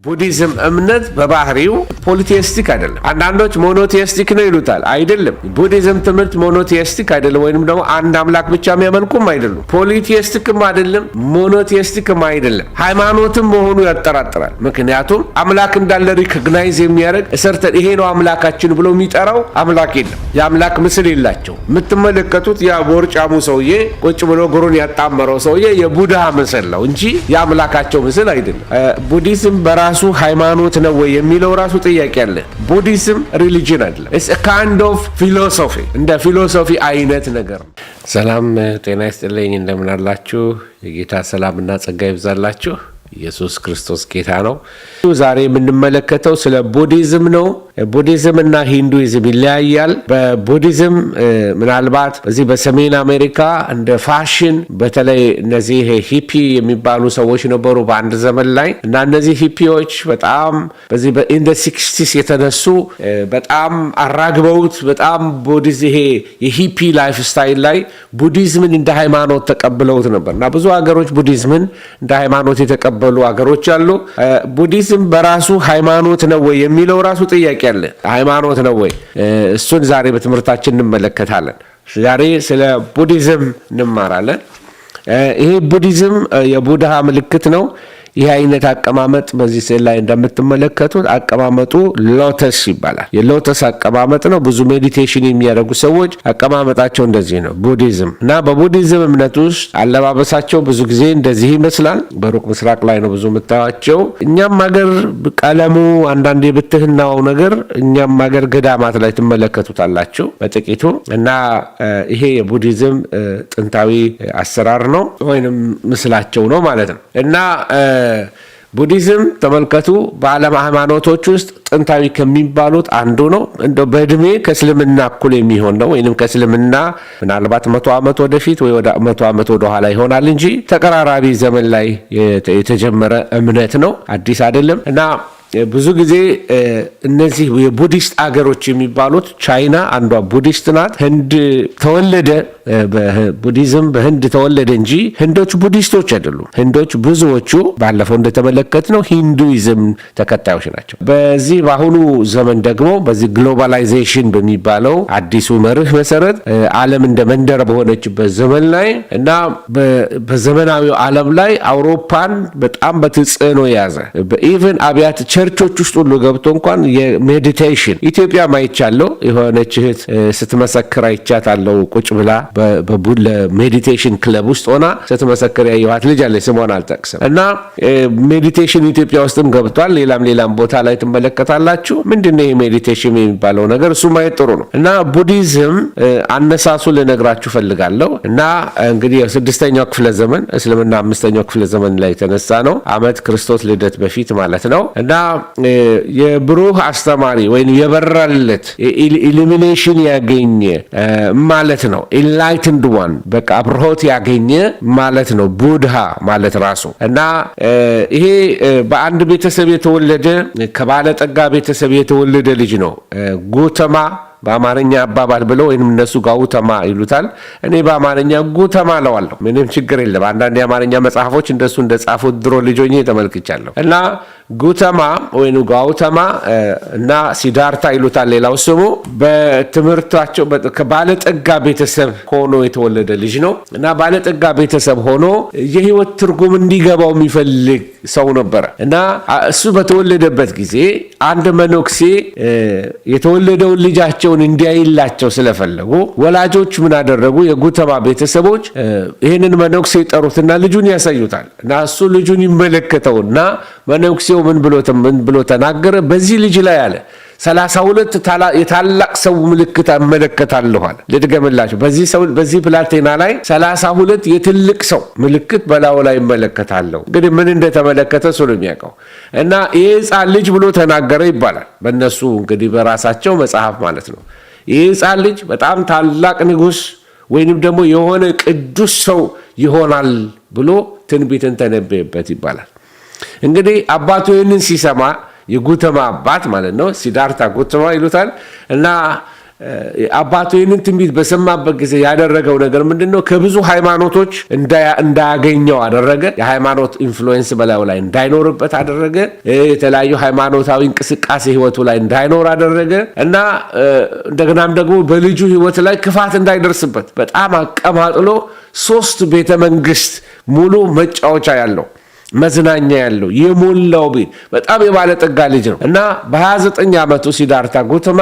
ቡዲዝም እምነት በባህሪው ፖሊቴስቲክ አይደለም። አንዳንዶች ሞኖቴስቲክ ነው ይሉታል። አይደለም። ቡዲዝም ትምህርት ሞኖቴስቲክ አይደለም፣ ወይንም ደግሞ አንድ አምላክ ብቻ የሚያመልኩም አይደሉም። ፖሊቴስቲክም አይደለም፣ ሞኖቴስቲክም አይደለም። ሃይማኖትም መሆኑ ያጠራጥራል። ምክንያቱም አምላክ እንዳለ ሪኮግናይዝ የሚያደርግ ሰርተን ይሄ ነው አምላካችን ብሎ የሚጠራው አምላክ የለም። የአምላክ ምስል የላቸው። የምትመለከቱት ያ ቦርጫሙ ሰውዬ ቁጭ ብሎ እግሩን ያጣመረው ሰውዬ የቡድሃ ምስል ነው እንጂ የአምላካቸው ምስል አይደለም። ቡዲዝም በራሱ ሃይማኖት ነው ወይ የሚለው ራሱ ጥያቄ አለ። ቡዲዝም ሪሊጅን አይደለም። ኢትስ አ ካይንድ ኦፍ ፊሎሶፊ፣ እንደ ፊሎሶፊ አይነት ነገር ነው። ሰላም ጤና ይስጥልኝ። እንደምን አላችሁ? የጌታ ሰላምና ጸጋ ይብዛላችሁ። ኢየሱስ ክርስቶስ ጌታ ነው። ዛሬ የምንመለከተው ስለ ቡዲዝም ነው። ቡዲዝም እና ሂንዱይዝም ይለያያል። በቡዲዝም ምናልባት በዚህ በሰሜን አሜሪካ እንደ ፋሽን በተለይ እነዚህ ሂፒ የሚባሉ ሰዎች ነበሩ በአንድ ዘመን ላይ እና እነዚህ ሂፒዎች በጣም በዚህ በኢንደ 60s የተነሱ በጣም አራግበውት በጣም ይሄ የሂፒ ላይፍ ስታይል ላይ ቡዲዝምን እንደ ሃይማኖት ተቀብለውት ነበር እና ብዙ ሀገሮች ቡዲዝምን እንደ ሃይማኖት የተቀበሉ ሀገሮች አሉ። ቡዲዝም በራሱ ሃይማኖት ነው ወይ የሚለው ራሱ ጥያቄ አለ። ሃይማኖት ነው ወይ? እሱን ዛሬ በትምህርታችን እንመለከታለን። ዛሬ ስለ ቡዲዝም እንማራለን። ይሄ ቡዲዝም የቡድሃ ምልክት ነው። ይህ አይነት አቀማመጥ በዚህ ስዕል ላይ እንደምትመለከቱት አቀማመጡ ሎተስ ይባላል። የሎተስ አቀማመጥ ነው። ብዙ ሜዲቴሽን የሚያደርጉ ሰዎች አቀማመጣቸው እንደዚህ ነው ቡዲዝም እና በቡዲዝም እምነት ውስጥ አለባበሳቸው ብዙ ጊዜ እንደዚህ ይመስላል። በሩቅ ምስራቅ ላይ ነው ብዙ የምታዩቸው። እኛም ሀገር ቀለሙ አንዳንድ የብትህናው ነገር እኛም ሀገር ገዳማት ላይ ትመለከቱታላችሁ በጥቂቱ እና ይሄ የቡዲዝም ጥንታዊ አሰራር ነው ወይንም ምስላቸው ነው ማለት ነው እና ቡዲዝም ተመልከቱ በዓለም ሃይማኖቶች ውስጥ ጥንታዊ ከሚባሉት አንዱ ነው። እንደው በእድሜ ከእስልምና እኩል የሚሆን ነው ወይንም ከእስልምና ምናልባት 100 ዓመት ወደፊት ወይ ወደ 100 ዓመት ወደኋላ ይሆናል እንጂ ተቀራራቢ ዘመን ላይ የተጀመረ እምነት ነው፣ አዲስ አይደለም እና ብዙ ጊዜ እነዚህ የቡዲስት አገሮች የሚባሉት ቻይና አንዷ ቡዲስት ናት። ህንድ ተወለደ ቡዲዝም በህንድ ተወለደ እንጂ ህንዶች ቡዲስቶች አይደሉም። ህንዶች ብዙዎቹ ባለፈው እንደተመለከት ነው ሂንዱይዝም ተከታዮች ናቸው። በዚህ በአሁኑ ዘመን ደግሞ በዚህ ግሎባላይዜሽን በሚባለው አዲሱ መርህ መሰረት ዓለም እንደ መንደር በሆነችበት ዘመን ላይ እና በዘመናዊው ዓለም ላይ አውሮፓን በጣም በተጽዕኖ የያዘ በኢቨን አብያት ቸርቾች ውስጥ ሁሉ ገብቶ እንኳን የሜዲቴሽን ኢትዮጵያ ማይቻለው የሆነች እህት ስትመሰክር አይቻታለው ቁጭ ብላ በሜዲቴሽን ክለብ ውስጥ ሆና ስትመሰክር ያየኋት ልጅ አለች። ስሟን አልጠቅስም እና ሜዲቴሽን ኢትዮጵያ ውስጥም ገብቷል። ሌላም ቦታ ላይ ትመለከታላችሁ። ምንድነው የሜዲቴሽን የሚባለው ነገር? እሱ ማየት ጥሩ ነው እና ቡዲዝም አነሳሱ ልነግራችሁ ፈልጋለሁ እና እንግዲህ የስድስተኛው ክፍለ ዘመን እስልምና 5ኛው ክፍለ ዘመን ላይ የተነሳ ነው። ዓመት ክርስቶስ ልደት በፊት ማለት ነው እና የብሩህ አስተማሪ ወይም የበራለት ኢሉሚኔሽን ያገኘ ማለት ነው። ኢንላይትንድ ዋን በቃ አብርሆት ያገኘ ማለት ነው ቡድሃ ማለት ራሱ እና ይሄ በአንድ ቤተሰብ የተወለደ ከባለጠጋ ቤተሰብ የተወለደ ልጅ ነው። ጉተማ በአማርኛ አባባል ብለው ወይንም እነሱ ጋውተማ ይሉታል። እኔ በአማርኛ ጉተማ እለዋለሁ። ምንም ችግር የለም። አንዳንድ የአማርኛ መጽሐፎች እንደሱ እንደጻፉት ድሮ ልጆኜ ተመልክቻለሁ እና ጉተማ ወይኑ ጋውተማ እና ሲዳርታ ይሉታል ሌላው ስሙ። በትምህርታቸው ከባለጠጋ ቤተሰብ ሆኖ የተወለደ ልጅ ነው እና ባለጠጋ ቤተሰብ ሆኖ የህይወት ትርጉም እንዲገባው የሚፈልግ ሰው ነበረ እና እሱ በተወለደበት ጊዜ አንድ መነኩሴ የተወለደውን ልጃቸውን እንዲያይላቸው ስለፈለጉ ወላጆች ምን አደረጉ? የጉተማ ቤተሰቦች ይህንን መነኩሴ ይጠሩትና ልጁን ያሳዩታል እና እሱ ልጁን ይመለከተውና መነኩሴው ምን ብሎ ተናገረ? በዚህ ልጅ ላይ አለ 32 የታላቅ ሰው ምልክት እመለከታለሁ አለ። ልድገምላችሁ። በዚህ ብላቴና ላይ 32 የትልቅ ሰው ምልክት በላዩ ላይ እመለከታለሁ። እንግዲህ ምን እንደተመለከተ እሱ ነው የሚያውቀው እና ይህ ሕፃን ልጅ ብሎ ተናገረ ይባላል። በእነሱ እንግዲህ በራሳቸው መጽሐፍ ማለት ነው። ይህ ሕፃን ልጅ በጣም ታላቅ ንጉሥ ወይንም ደግሞ የሆነ ቅዱስ ሰው ይሆናል ብሎ ትንቢትን ተነበየበት ይባላል። እንግዲህ አባቱ ይህንን ሲሰማ የጉተማ አባት ማለት ነው ሲዳርታ ጉተማ ይሉታል እና አባቱ ይህንን ትንቢት በሰማበት ጊዜ ያደረገው ነገር ምንድነው? ከብዙ ሃይማኖቶች እንዳያገኘው አደረገ። የሃይማኖት ኢንፍሉዌንስ በላዩ ላይ እንዳይኖርበት አደረገ። የተለያዩ ሃይማኖታዊ እንቅስቃሴ ህይወቱ ላይ እንዳይኖር አደረገ እና እንደገናም ደግሞ በልጁ ህይወት ላይ ክፋት እንዳይደርስበት በጣም አቀማጥሎ 3 ቤተ መንግስት ሙሉ መጫወቻ ያለው መዝናኛ ያለው የሞላው ቤት በጣም የባለጠጋ ልጅ ነው እና በ29 ዓመቱ ሲዳርታ ጉተማ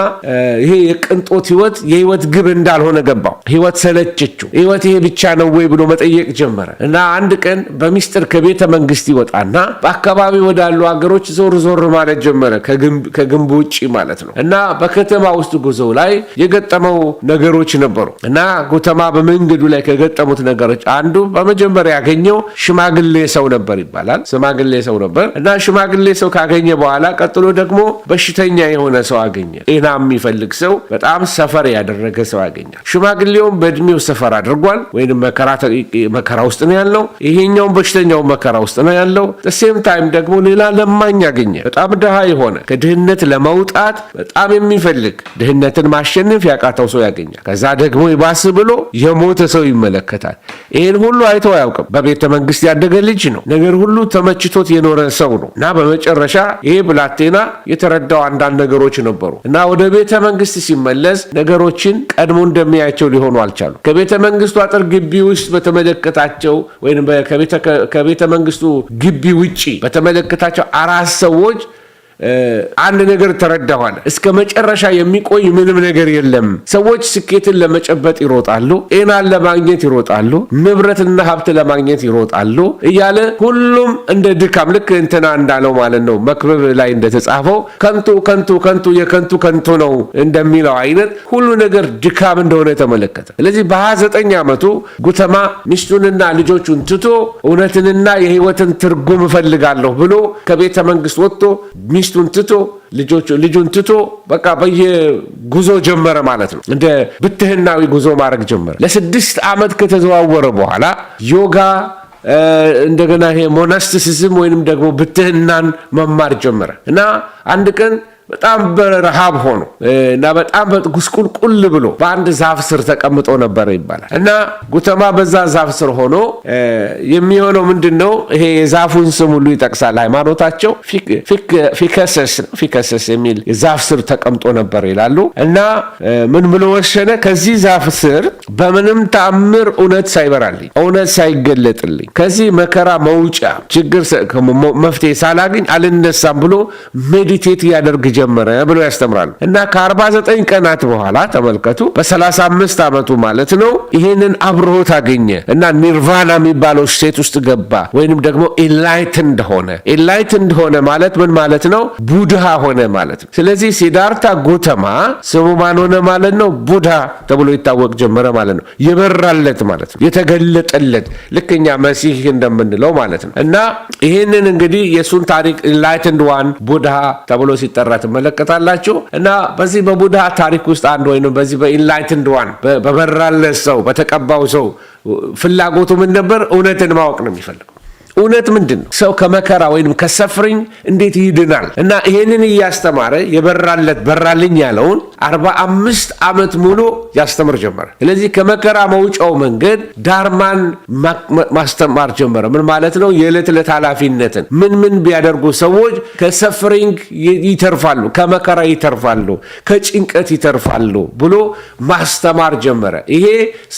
ይሄ የቅንጦት ህይወት የህይወት ግብ እንዳልሆነ ገባው። ህይወት ሰለቸችው። ህይወት ይሄ ብቻ ነው ወይ ብሎ መጠየቅ ጀመረ እና አንድ ቀን በሚስጥር ከቤተ መንግስት ይወጣና በአካባቢ ወዳሉ ሀገሮች ዞር ዞር ማለት ጀመረ፣ ከግንቡ ውጭ ማለት ነው እና በከተማ ውስጥ ጉዞ ላይ የገጠመው ነገሮች ነበሩ እና ጉተማ በመንገዱ ላይ ከገጠሙት ነገሮች አንዱ በመጀመሪያ ያገኘው ሽማግሌ ሰው ነበር ይባላል። ሽማግሌ ሰው ነበር እና ሽማግሌ ሰው ካገኘ በኋላ ቀጥሎ ደግሞ በሽተኛ የሆነ ሰው አገኘ። ጤና የሚፈልግ ሰው፣ በጣም ሰፈር ያደረገ ሰው አገኘ። ሽማግሌውም በእድሜው ሰፈር አድርጓል ወይም መከራ ውስጥ ነው ያለው። ይሄኛውም በሽተኛው መከራ ውስጥ ነው ያለው። ሴም ታይም ደግሞ ሌላ ለማኝ አገኘ። በጣም ድሃ የሆነ ከድህነት ለመውጣት በጣም የሚፈልግ ድህነትን ማሸነፍ ያቃተው ሰው ያገኛል። ከዛ ደግሞ ይባስ ብሎ የሞተ ሰው ይመለከታል። ይህን ሁሉ አይቶ አያውቅም። በቤተ መንግስት ያደገ ልጅ ነው። ነገር ሁሉ ተመችቶት የኖረ ሰው ነው እና በመጨረሻ ይሄ ብላቴና የተረዳው አንዳንድ ነገሮች ነበሩ እና ወደ ቤተ መንግስት ሲመለስ ነገሮችን ቀድሞ እንደሚያያቸው ሊሆኑ አልቻሉ። ከቤተ መንግስቱ አጥር ግቢ ውስጥ በተመለከታቸው ወይም ከቤተ መንግስቱ ግቢ ውጪ በተመለከታቸው 4 ሰዎች አንድ ነገር ተረዳኋል። እስከ መጨረሻ የሚቆይ ምንም ነገር የለም። ሰዎች ስኬትን ለመጨበጥ ይሮጣሉ፣ ጤናን ለማግኘት ይሮጣሉ፣ ንብረትና ሀብት ለማግኘት ይሮጣሉ እያለ ሁሉም እንደ ድካም ልክ እንትና እንዳለው ማለት ነው መክብብ ላይ እንደተጻፈው ከንቱ ከንቱ ከንቱ የከንቱ ከንቱ ነው እንደሚለው አይነት ሁሉ ነገር ድካም እንደሆነ ተመለከተ። ስለዚህ በ29 ዓመቱ ጉተማ ሚስቱንና ልጆቹን ትቶ እውነትንና የህይወትን ትርጉም እፈልጋለሁ ብሎ ከቤተ መንግስት ወጥቶ ሚስቱን ትቶ ልጁን ትቶ በቃ በየጉዞ ጀመረ ማለት ነው። እንደ ብትህናዊ ጉዞ ማድረግ ጀመረ። ለ6 ዓመት ከተዘዋወረ በኋላ ዮጋ እንደገና ይሄ ሞናስቲሲዝም ወይንም ደግሞ ብትህናን መማር ጀመረ እና አንድ ቀን በጣም በረሃብ ሆኖ እና በጣም ጉስቁልቁል ብሎ በአንድ ዛፍ ስር ተቀምጦ ነበር ይባላል እና ጉተማ በዛ ዛፍ ስር ሆኖ የሚሆነው ምንድነው? ይሄ የዛፉን ስም ሁሉ ይጠቅሳል ሃይማኖታቸው። ፊከሰስ የሚል ዛፍ ስር ተቀምጦ ነበር ይላሉ እና ምን ብሎ ወሰነ? ከዚህ ዛፍ ስር በምንም ተአምር እውነት ሳይበራልኝ፣ እውነት ሳይገለጥልኝ፣ ከዚህ መከራ መውጫ ችግር መፍትሄ ሳላገኝ አልነሳም ብሎ ሜዲቴት ያደርግ ጀመረ ብሎ ያስተምራሉ እና ከ49 ቀናት በኋላ ተመልከቱ፣ በ35 ዓመቱ ማለት ነው ይሄንን አብሮት አገኘ እና ኒርቫና የሚባለው ስቴት ውስጥ ገባ ወይንም ደግሞ ኢንላይትንድ ሆነ ማለት ምን ማለት ነው? ቡድሃ ሆነ ማለት ነው። ስለዚህ ሲዳርታ ጉተማ ስሙ ማን ሆነ ማለት ነው? ቡድሃ ተብሎ ይታወቅ ጀመረ ማለት ነው። የበራለት ማለት ነው፣ የተገለጠለት ልክኛ መሲህ እንደምንለው ማለት ነው እና ይሄንን እንግዲህ የሱን ታሪክ ኢንላይትንድ ዋን ቡድሃ ተብሎ ሲጠራ ትመለከታላችሁ እና በዚህ በቡድሃ ታሪክ ውስጥ አንድ ወይ ነው በዚህ በኢንላይትንድ ዋን በበራለት ሰው በተቀባው ሰው ፍላጎቱ ምን ነበር? እውነትን ማወቅ ነው የሚፈልገው። እውነት ምንድን ነው? ሰው ከመከራ ወይም ከሰፍሪኝ እንዴት ይድናል? እና ይሄንን እያስተማረ በራልኝ ያለውን 45 ዓመት ሙሉ ያስተምር ጀመረ። ስለዚህ ከመከራ መውጫው መንገድ ዳርማን ማስተማር ጀመረ። ምን ማለት ነው? የዕለት ዕለት ኃላፊነትን ምን ቢያደርጉ ሰዎች ከሰፍሪንግ ይተርፋሉ፣ ከመከራ ይተርፋሉ፣ ከጭንቀት ይተርፋሉ ብሎ ማስተማር ጀመረ። ይሄ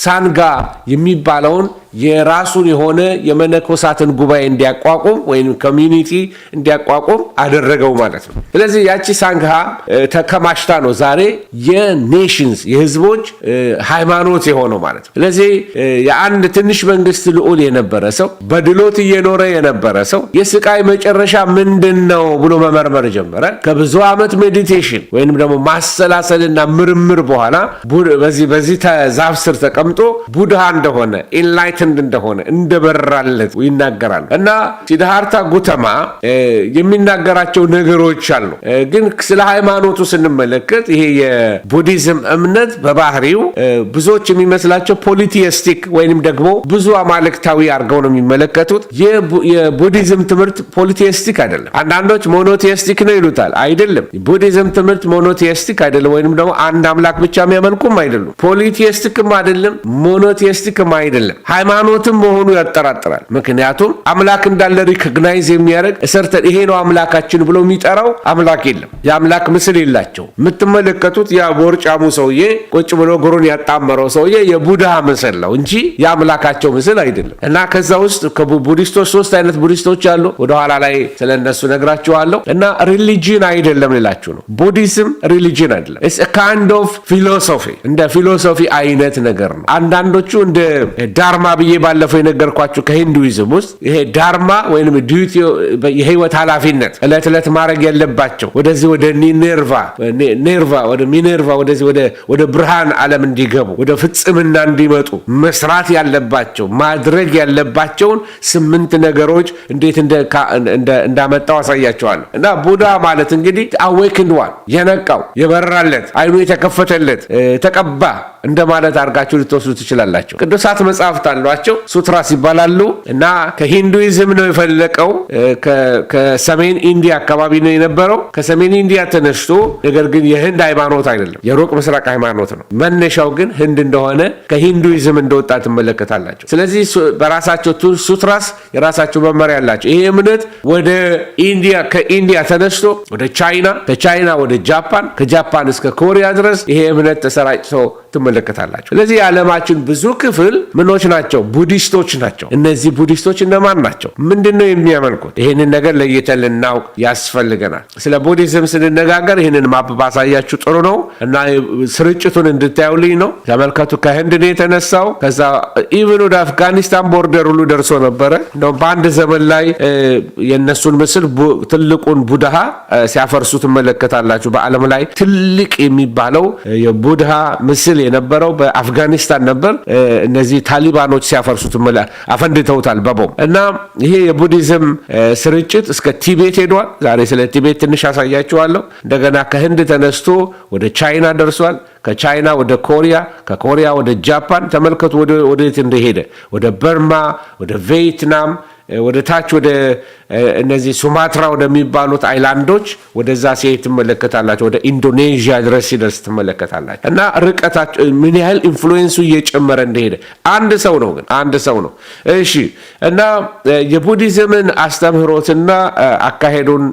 ሳንጋ የሚባለውን የራሱን የሆነ የመነኮሳትን ጉባኤ እንዲያቋቁም ወይም ኮሚኒቲ እንዲያቋቁም አደረገው ማለት ነው። ስለዚህ ያቺ ሳንግሃ ተከማችታ ነው ዛሬ የኔሽንስ የህዝቦች ሃይማኖት የሆነው ማለት ነው። ስለዚህ የአንድ ትንሽ መንግስት ልዑል የነበረ ሰው በድሎት እየኖረ የነበረ ሰው የስቃይ መጨረሻ ምንድን ነው ብሎ መመርመር ጀመረ። ከብዙ ዓመት ሜዲቴሽን ወይም ደግሞ ማሰላሰልና ምርምር በኋላ በዚህ ዛፍ ስር ተቀምጦ ቡድሃ እንደሆነ ኢንላይት እንደሆነ እንደበራለት ይናገራሉ እና ሲዳርታ ጉተማ የሚናገራቸው ነገሮች አሉ። ግን ስለ ሃይማኖቱ ስንመለከት ይሄ የቡዲዝም እምነት በባህሪው ብዙዎች የሚመስላቸው ፖሊቲስቲክ ወይንም ደግሞ ብዙ አማልክታዊ አድርገው ነው የሚመለከቱት። የቡዲዝም ትምህርት ፖሊቲስቲክ አይደለም። አንዳንዶች ሞኖቴስቲክ ነው ይሉታል። አይደለም። ቡዲዝም ትምህርት ሞኖቴስቲክ አይደለም፣ ወይንም ደግሞ አንድ አምላክ ብቻ የሚያመልኩም አይደሉም። ፖሊቲስቲክም አይደለም፣ ሞኖቴስቲክም አይደለም። ሃይማኖትም መሆኑ ያጠራጥራል። ምክንያቱም አምላክ እንዳለ ሪኮግናይዝ የሚያደርግ ሰርተን ይሄ ነው አምላካችን ብሎ የሚጠራው አምላክ የለም። የአምላክ ምስል የላቸው። የምትመለከቱት ያ ቦርጫሙ ሰውዬ ቁጭ ብሎ እግሩን ያጣመረው ሰውዬ የቡድሃ ምስል ነው እንጂ የአምላካቸው ምስል አይደለም። እና ከዛ ውስጥ ቡዲስቶች 3 አይነት ቡዲስቶች አሉ። ወደኋላ ላይ ስለነሱ ነግራችኋለሁ። እና ሪሊጂን አይደለም ልላችሁ ነው። ቡዲዝም ሪሊጂን አይደለም። ኢትስ አ ካይንድ ኦፍ ፊሎሶፊ፣ እንደ ፊሎሶፊ አይነት ነገር ነው። አንዳንዶቹ እንደ ዳርማ ብዬ ባለፈው የነገርኳችሁ ከሂንዱይዝም ውስጥ ይሄ ዳርማ ወይንም ዲዩቲ የህይወት ኃላፊነት እለት እለት ማድረግ ያለባቸው ወደዚህ ወደ ሚኔርቫ ወደዚህ ወደ ብርሃን ዓለም እንዲገቡ ወደ ፍጽምና እንዲመጡ መስራት ያለባቸው ማድረግ ያለባቸውን 8 ነገሮች እንዴት እንዳመጣው አሳያቸዋለሁ። እና ቡዳ ማለት እንግዲህ አዌክንድ ዋን የነቃው የበራለት አይኑ የተከፈተለት ተቀባ እንደማለት አድርጋችሁ ልትወስዱ ትችላላችሁ። ቅዱሳት መጽሐፍት አሏቸው፣ ሱትራስ ይባላሉ። እና ከሂንዱይዝም ነው የፈለቀው። ከሰሜን ኢንዲያ አካባቢ ነው የነበረው። ከሰሜን ኢንዲያ ተነስቶ ነገር ግን የህንድ ሃይማኖት አይደለም፣ የሩቅ ምስራቅ ሃይማኖት ነው። መነሻው ግን ህንድ እንደሆነ ከሂንዱይዝም እንደወጣ ትመለከታላችሁ። ስለዚህ በራሳቸው ሱትራስ የራሳቸው መመሪያ አላቸው። ይሄ እምነት ወደ ኢንዲያ ከኢንዲያ ተነስቶ ወደ ቻይና፣ ከቻይና ወደ ጃፓን፣ ከጃፓን እስከ ኮሪያ ድረስ ይሄ እምነት ተሰራጭቶ ትመለከታላችሁ። ስለዚህ የዓለማችን ብዙ ክፍል ምኖች ናቸው? ቡዲስቶች ናቸው። እነዚህ ቡዲስቶች እነማን ናቸው? ምንድነው የሚያመልኩት? ይህንን ነገር ለይተን ልናውቅ ያስፈልገናል። ስለ ቡዲዝም ስንነጋገር ይህንን ማፕ ባሳያችሁ ጥሩ ነው እና ስርጭቱን እንድታዩልኝ ነው። ተመልከቱ፣ ከህንድ ነው የተነሳው። ከዛ ኢቭን ወደ አፍጋኒስታን ቦርደር ሁሉ ደርሶ ነበረ። በአንድ ዘመን ላይ የእነሱን ምስል ትልቁን ቡድሃ ሲያፈርሱ ትመለከታላችሁ። በዓለም ላይ ትልቅ የሚባለው የቡድሃ ምስል የነበረው በአፍጋኒስታን ነበር። እነዚህ ታሊባኖች ሲያፈርሱት አፈንድተውታል በቦምብ። እና ይሄ የቡዲዝም ስርጭት እስከ ቲቤት ሄዷል። ዛሬ ስለ ቲቤት ትንሽ አሳያችኋለሁ። እንደገና ከህንድ ተነስቶ ወደ ቻይና ደርሷል። ከቻይና ወደ ኮሪያ፣ ከኮሪያ ወደ ጃፓን። ተመልከቱ ወደት እንደሄደ፣ ወደ በርማ፣ ወደ ቪየትናም፣ ወደ ታች ወደ እነዚህ ሱማትራ ወደሚባሉት አይላንዶች ወደዛ ሲሄድ ትመለከታላችሁ። ወደ ኢንዶኔዥያ ድረስ ሲደርስ ትመለከታላችሁ። እና ርቀታቸው ምን ያህል ኢንፍሉዌንሱ እየጨመረ እንደሄደ አንድ ሰው ነው። እሺ። እና የቡዲዝምን አስተምህሮትና አካሄዱን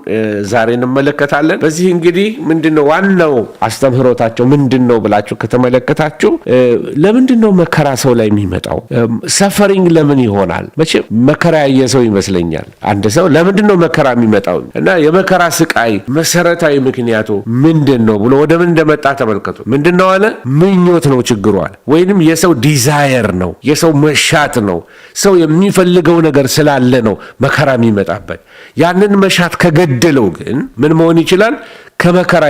ዛሬ እንመለከታለን። በዚህ እንግዲህ ምንድነው ዋናው አስተምህሮታቸው ምንድነው ብላችሁ ከተመለከታችሁ ለምንድነው መከራ ሰው ላይ የሚመጣው? ሰፈሪንግ ለምን ይሆናል? መቼም መከራ ያየ ሰው ይመስለኛል አንድ ሰው ለምንድን ነው መከራ የሚመጣው? እና የመከራ ስቃይ መሰረታዊ ምክንያቱ ምንድን ነው ብሎ ወደ ምን እንደመጣ ተመልከቱ። ምንድን ነው አለ? ምኞት ነው ችግሩ አለ። ወይንም የሰው ዲዛየር ነው፣ የሰው መሻት ነው። ሰው የሚፈልገው ነገር ስላለ ነው መከራ የሚመጣበት። ያንን መሻት ከገደለው ግን ምን መሆን ይችላል? ከመከራ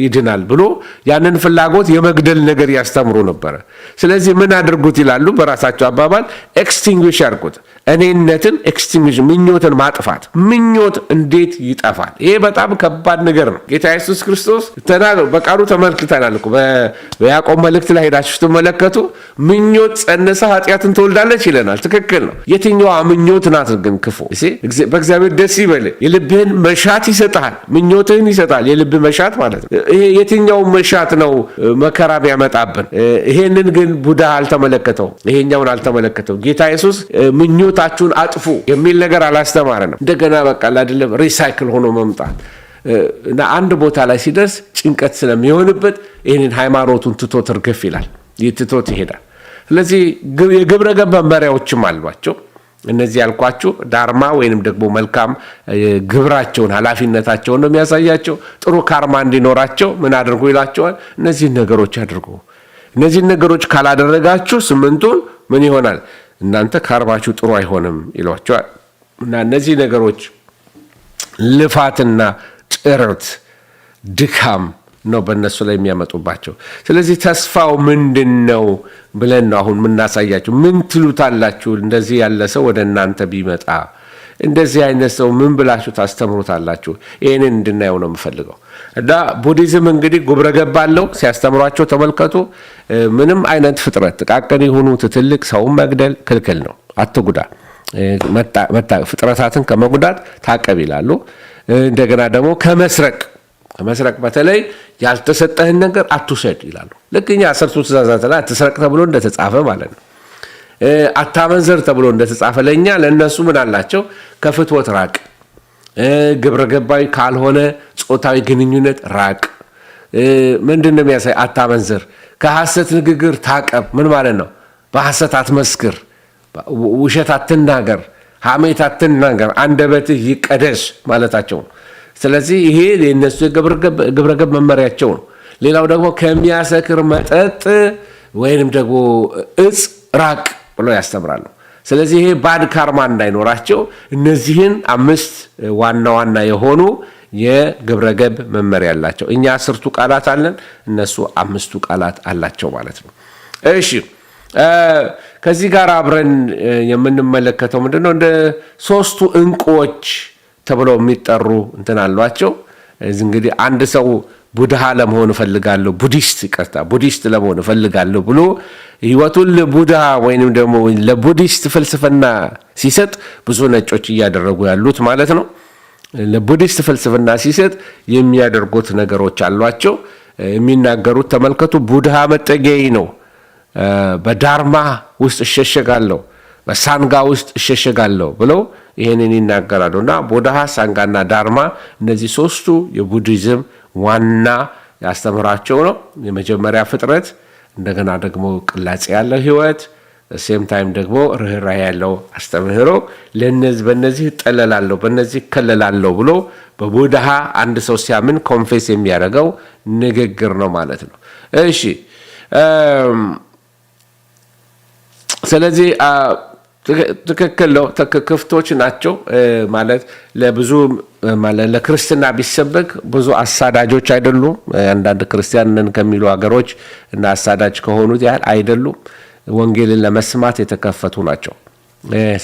ይድናል ብሎ ያንን ፍላጎት የመግደል ነገር ያስተምሩ ነበረ። ስለዚህ ምን አድርጉት ይላሉ በራሳቸው አባባል፣ ኤክስቲንጉሽ ያርጉት። እኔነትን ኤክስቲንጉሽ፣ ምኞትን ማጥፋት። ምኞት እንዴት ይጠፋል? ይሄ በጣም ከባድ ነገር ነው። ጌታ ኢየሱስ ክርስቶስ በቃሉ ተመልክተናል እኮ በያዕቆብ መልእክት ላይ ሄዳችሁ ስትመለከቱ ምኞት ጸንሳ ኃጢአትን ትወልዳለች ይለናል። ትክክል ነው። የትኛዋ ምኞት ናት ግን ክፉ? በእግዚአብሔር ደስ ይበል፣ የልብህን መሻት ይሰጣል፣ ምኞትህን ይሰጣል። የልብ መሻት ማለት ነው። ይሄ የትኛው መሻት ነው መከራ ቢያመጣብን? ይሄንን ግን ቡዳ አልተመለከተው፣ ይሄኛውን አልተመለከተው። ጌታ ኢየሱስ ምኞታችሁን አጥፉ የሚል ነገር አላስተማረንም። እንደገና በቃ አይደለም ሪሳይክል ሆኖ መምጣት እና አንድ ቦታ ላይ ሲደርስ ጭንቀት ስለሚሆንበት ይህንን ሃይማኖቱን ትቶት እርግፍ ይላል፣ ትቶት ይሄዳል። ስለዚህ የግብረ ገብ መመሪያዎችም አሏቸው። እነዚህ ያልኳችሁ ዳርማ ወይንም ደግሞ መልካም ግብራቸውን ኃላፊነታቸውን ነው የሚያሳያቸው። ጥሩ ካርማ እንዲኖራቸው ምን አድርጉ ይላቸዋል? እነዚህን ነገሮች አድርጉ። እነዚህን ነገሮች ካላደረጋችሁ 8ቱን ምን ይሆናል? እናንተ ካርማችሁ ጥሩ አይሆንም ይሏቸዋል። እና እነዚህ ነገሮች ልፋትና ጥረት፣ ድካም ነው በእነሱ ላይ የሚያመጡባቸው። ስለዚህ ተስፋው ምንድን ነው ብለን ነው አሁን የምናሳያቸው። ምን ትሉታላችሁ እንደዚህ ያለ ሰው ወደ እናንተ ቢመጣ እንደዚህ አይነት ሰው ምን ብላችሁ ታስተምሩታላችሁ? ይህንን እንድናየው ነው የምፈልገው። እና ቡዲዝም እንግዲህ ግብረ ገብ አለው ሲያስተምሯቸው ተመልከቱ። ምንም አይነት ፍጥረት ጥቃቅን ይሁኑ ትልቅ ሰውን መግደል ክልክል ነው። አትጉዳ፣ ፍጥረታትን ከመጉዳት ታቀብ ይላሉ። እንደገና ደግሞ ከመስረቅ በተለይ ያልተሰጠህን ነገር አትውሰድ ይላሉ። ልክ እኛ 10ቱ ትእዛዛት ላይ አትስረቅ ተብሎ እንደተጻፈ ማለት ነው። አታመንዘር ተብሎ እንደተጻፈ ለእኛ ለእነሱ ምን አላቸው? ከፍትወት ራቅ፣ ግብረ ገባዊ ካልሆነ ጾታዊ ግንኙነት ራቅ። ምንድን ነው የሚያሳይ? አታመንዘር። ከሐሰት ንግግር ታቀብ። ምን ማለት ነው? በሐሰት አትመስክር፣ ውሸት አትናገር፣ ሐሜት አትናገር፣ አንደበትህ ይቀደስ ማለታቸው ነው። ስለዚህ ይሄ የነሱ ግብረገብ መመሪያቸው ነው። ሌላው ደግሞ ከሚያሰክር መጠጥ ወይንም ደግሞ እጽ ራቅ ብሎ ያስተምራሉ። ስለዚህ ይሄ ባድ ካርማ እንዳይኖራቸው እነዚህን 5 ዋና ዋና የሆኑ የግብረገብ መመሪያ አላቸው። እኛ 10ቱ ቃላት አለን፣ እነሱ 5ቱ ቃላት አላቸው ማለት ነው። እሺ ከዚህ ጋር አብረን የምንመለከተው ምንድነው? እንደ 3ቱ እንቁዎች ተብለው የሚጠሩ እንትን አሏቸው። እንግዲህ አንድ ሰው ቡድሃ ለመሆን እፈልጋለሁ፣ ቡዲስት ለመሆን እፈልጋለሁ ብሎ ህይወቱን ለቡድሃ ወይንም ደግሞ ለቡዲስት ፍልስፍና ሲሰጥ ብዙ ነጮች እያደረጉ ያሉት ማለት ነው። ለቡዲስት ፍልስፍና ሲሰጥ የሚያደርጉት ነገሮች አሏቸው። የሚናገሩት ተመልከቱ። ቡድሃ መጠጊያዬ ነው፣ በዳርማ ውስጥ እሸሸጋለሁ፣ በሳንጋ ውስጥ እሸሸጋለሁ ብለው ይህንን ይናገራሉ። እና ቡድሃ፣ ሳንጋና ዳርማ እነዚህ 3ቱ የቡዲዝም ዋና ያስተምራቸው ነው። የመጀመሪያ ፍጥረት፣ እንደገና ደግሞ ቅላጼ ያለው ህይወት፣ ሴም ታይም ደግሞ ርህራሄ ያለው አስተምህሮ። በእነዚህ እጠለላለሁ፣ በእነዚህ እከለላለሁ ብሎ በቡድሃ አንድ ሰው ሲያምን ኮንፌስ የሚያደርገው ንግግር ነው ማለት ነው። እሺ ስለዚህ ትክክል ነው። ክፍቶች ናቸው ማለት ለብዙ ማለት ለክርስትና ቢሰበክ ብዙ አሳዳጆች አይደሉም። አንዳንድ ክርስቲያንን ከሚሉ ሀገሮች እና አሳዳጅ ከሆኑት ያህል አይደሉም። ወንጌልን ለመስማት የተከፈቱ ናቸው።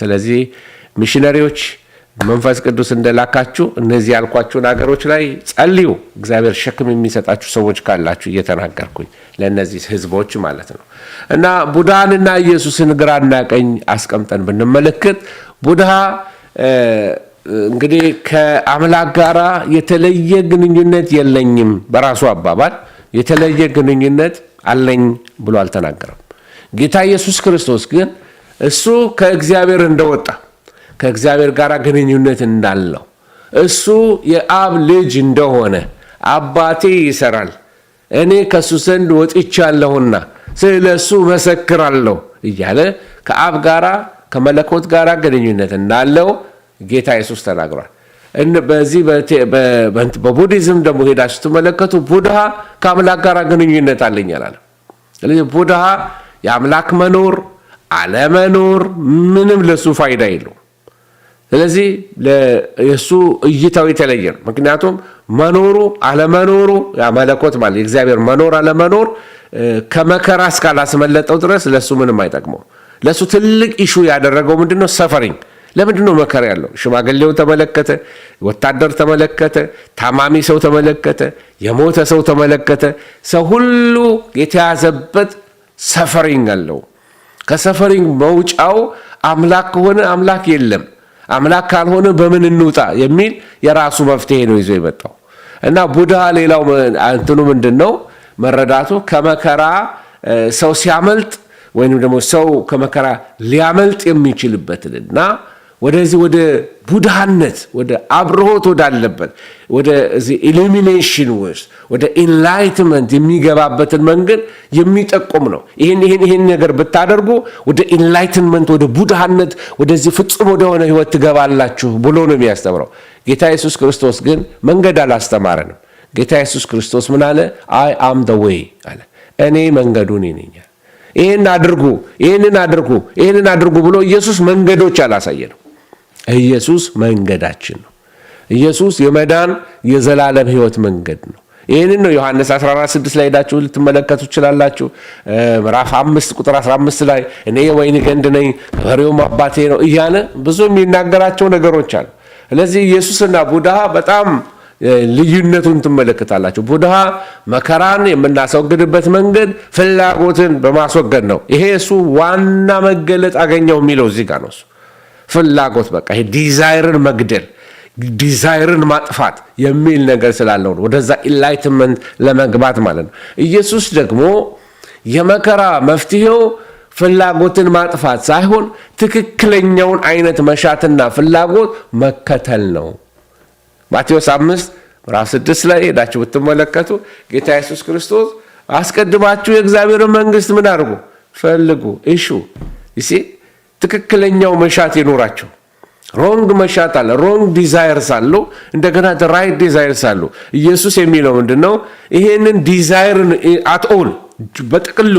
ስለዚህ ሚሽነሪዎች መንፈስ ቅዱስ እንደላካችሁ እነዚህ ያልኳችሁን ሀገሮች ላይ ጸልዩ። እግዚአብሔር ሸክም የሚሰጣችሁ ሰዎች ካላችሁ እየተናገርኩኝ ለእነዚህ ህዝቦች ማለት ነው። እና ቡድሃንና ኢየሱስን ግራና ቀኝ አስቀምጠን ብንመለከት ቡድሃ እንግዲህ ከአምላክ ጋር የተለየ ግንኙነት የለኝም፣ በራሱ አባባል የተለየ ግንኙነት አለኝ ብሎ አልተናገረም። ጌታ ኢየሱስ ክርስቶስ ግን እሱ ከእግዚአብሔር እንደወጣ ከእግዚአብሔር ጋር ግንኙነት እንዳለው እሱ የአብ ልጅ እንደሆነ አባቴ ይሰራል፣ እኔ ከሱ ዘንድ ወጥቻለሁና ስለ እሱ መሰክራለሁ እያለ ከአብ ጋራ ከመለኮት ጋር ግንኙነት እንዳለው ጌታ ኢየሱስ ተናግሯል። በዚህ በቡዲዝም ደግሞ ሄዳችሁ ስትመለከቱ ቡድሃ ከአምላክ ጋር ግንኙነት አለኝ አላለ። ስለዚህ ቡድሃ የአምላክ መኖር አለመኖር ምንም ለሱ ፋይዳ የለው። ስለዚህ የሱ እይታው የተለየ ነው። ምክንያቱም መኖሩ አለመኖሩ መለኮት ማለት የእግዚአብሔር መኖር አለመኖር ከመከራ እስካላስመለጠው ድረስ ለሱ ምንም አይጠቅመው። ለሱ ትልቅ ኢሹ ያደረገው ምንድነው? ሰፈሪንግ። ለምንድነው መከራ ያለው? ሽማግሌው ተመለከተ፣ ወታደር ተመለከተ፣ ታማሚ ሰው ተመለከተ፣ የሞተ ሰው ተመለከተ። ሰው ሁሉ የተያዘበት ሰፈሪንግ አለው። ከሰፈሪንግ መውጫው አምላክ ከሆነ አምላክ የለም፣ አምላክ ካልሆነ በምን እንውጣ የሚል የራሱ መፍትሄ ነው ይዞ የመጣው። እና ቡድሃ ሌላው እንትኑ ምንድነው መረዳቱ? ከመከራ ሰው ሲያመልጥ ወይንም ደግሞ ሰው ከመከራ ሊያመልጥ የሚችልበትና ወደዚህ ወደ ቡድሃነት ወደ አብርሆት ወዳለበት ወደ ኢሉሚኔሽን ውስጥ ወደ ኢንላይትመንት የሚገባበትን መንገድ የሚጠቁም ነው። ይሄን ነገር ብታደርጉ ወደ ኢንላይትመንት ወደ ቡድሃነት ወደዚህ ፍጹም ወደሆነ ህይወት ትገባላችሁ ብሎ ነው የሚያስተምረው። ጌታ ኢየሱስ ክርስቶስ ግን መንገድ አላስተማረንም። ጌታ ኢየሱስ ክርስቶስ ምን አለ? አይ አም ዘ ዌይ አለ። እኔ መንገዱ እኔ ነኝ። ይሄንን አድርጉ ብሎ ኢየሱስ መንገዶች አላሳየንም። ኢየሱስ መንገዳችን ነው። ኢየሱስ የመዳን የዘላለም ህይወት መንገድ ነው። ይህንን ነው ዮሐንስ 14:6 ላይ ሄዳችሁ ልትመለከቱ ትችላላችሁ። ምዕራፍ 5 ቁጥር 15 ላይ እኔ የወይን ግንድ ነኝ ገበሬውም አባቴ ነው እያለ ብዙ የሚናገራቸው ነገሮች አሉ። ስለዚህ ኢየሱስና ቡድሃ በጣም ልዩነቱን ትመለከታላችሁ። ቡድሃ መከራን የምናስወግድበት መንገድ ፍላጎትን በማስወገድ ነው። ይሄ እሱ ዋና መገለጥ አገኘው የሚለው እዚህ ጋር ነው። እሱ ፍላጎት በቃ ይሄ ዲዛይርን መግደል ዲዛይርን ማጥፋት የሚል ነገር ስላለው ነው ወደዛ ኢንላይትመንት ለመግባት ማለት ነው። ኢየሱስ ደግሞ የመከራ መፍትሄው ፍላጎትን ማጥፋት ሳይሆን ትክክለኛውን አይነት መሻትና ፍላጎት መከተል ነው። ማቴዎስ 5:6 ላይ ሄዳችሁ ብትመለከቱ ጌታ ኢየሱስ ክርስቶስ አስቀድማችሁ የእግዚአብሔርን መንግስት ምን አድርጉ? ፈልጉ፣ እሹ። ይሲ ትክክለኛው መሻት ይኖራችሁ። ሮንግ መሻት አለ፣ ሮንግ ዲዛይርስ አሉ፣ እንደገና ራይት ዲዛይርስ አሉ። ኢየሱስ የሚለው ምንድነው? ይሄንን ዲዛይርን አትኦል በጥቅሉ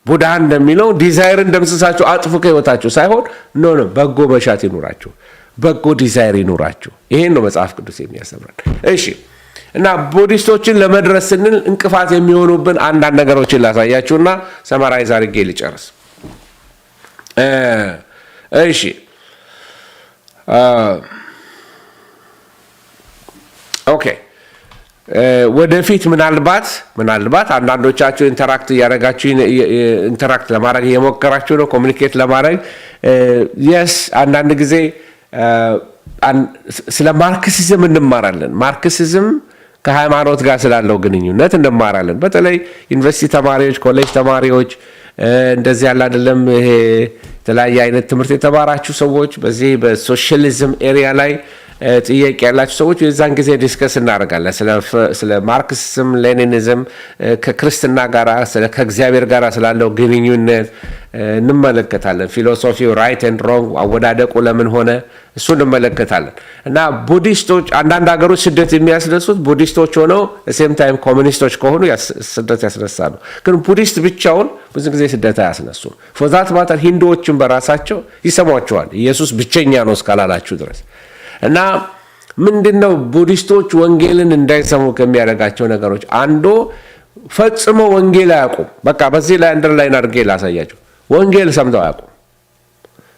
ቡድሃ እንደሚለው ዲዛይርን ደምስሳችሁ አጥፉ ከህይወታችሁ ሳይሆን ኖ በጎ መሻት ይኖራችሁ፣ በጎ ዲዛይር ይኖራችሁ። ይሄን ነው መጽሐፍ ቅዱስ የሚያስተምረን። እሺ፣ እና ቡዲስቶችን ለመድረስ ስንል እንቅፋት የሚሆኑብን አንዳንድ ነገሮችን ላሳያችሁና ሰማራይዝ አድርጌ ልጨርስ። እሺ ኦኬ፣ ወደፊት ምናልባት አንዳንዶቻችሁ ኢንተራክት እያደረጋችሁ ኢንተራክት ለማድረግ እየሞከራችሁ ነው፣ ኮሚኒኬት ለማድረግ የስ አንዳንድ ጊዜ ስለ ማርክሲዝም እንማራለን። ማርክሲዝም ከሃይማኖት ጋር ስላለው ግንኙነት እንማራለን። በተለይ ዩኒቨርሲቲ ተማሪዎች፣ ኮሌጅ ተማሪዎች እንደዚህ ያለ አይደለም ይሄ የተለያየ አይነት ትምህርት የተማራችሁ ሰዎች በዚህ በሶሻሊዝም ኤሪያ ላይ ጥያቄ ያላችሁ ሰዎች የዛን ጊዜ ዲስከስ እናደርጋለን። ስለ ማርክሲዝም ሌኒኒዝም ከክርስትና ጋር ከእግዚአብሔር ጋር ስላለው ግንኙነት እንመለከታለን። ፊሎሶፊው ራይት ኤንድ ሮንግ አወዳደቁ ለምን ሆነ እሱ እንመለከታለን። እና ቡዲስቶች አንዳንድ ሀገሮች ስደት የሚያስነሱት ቡዲስቶች ሆነው ሴም ታይም ኮሚኒስቶች ከሆኑ ስደት ያስነሳሉ። ግን ቡዲስት ብቻውን ብዙ ጊዜ ስደት አያስነሱም። ፎዛት ማተር ሂንዱዎችን በራሳቸው ይሰሟቸዋል ኢየሱስ ብቸኛ ነው እስካላላችሁ ድረስ። እና ምንድነው ቡዲስቶች ወንጌልን እንዳይሰሙ ከሚያደርጋቸው ነገሮች አንዱ ፈጽሞ ወንጌል አያውቁም። በቃ በዚህ ላይ አንደርላይን አድርጌ ላሳያቸው። ወንጌል ሰምተው አያውቁም።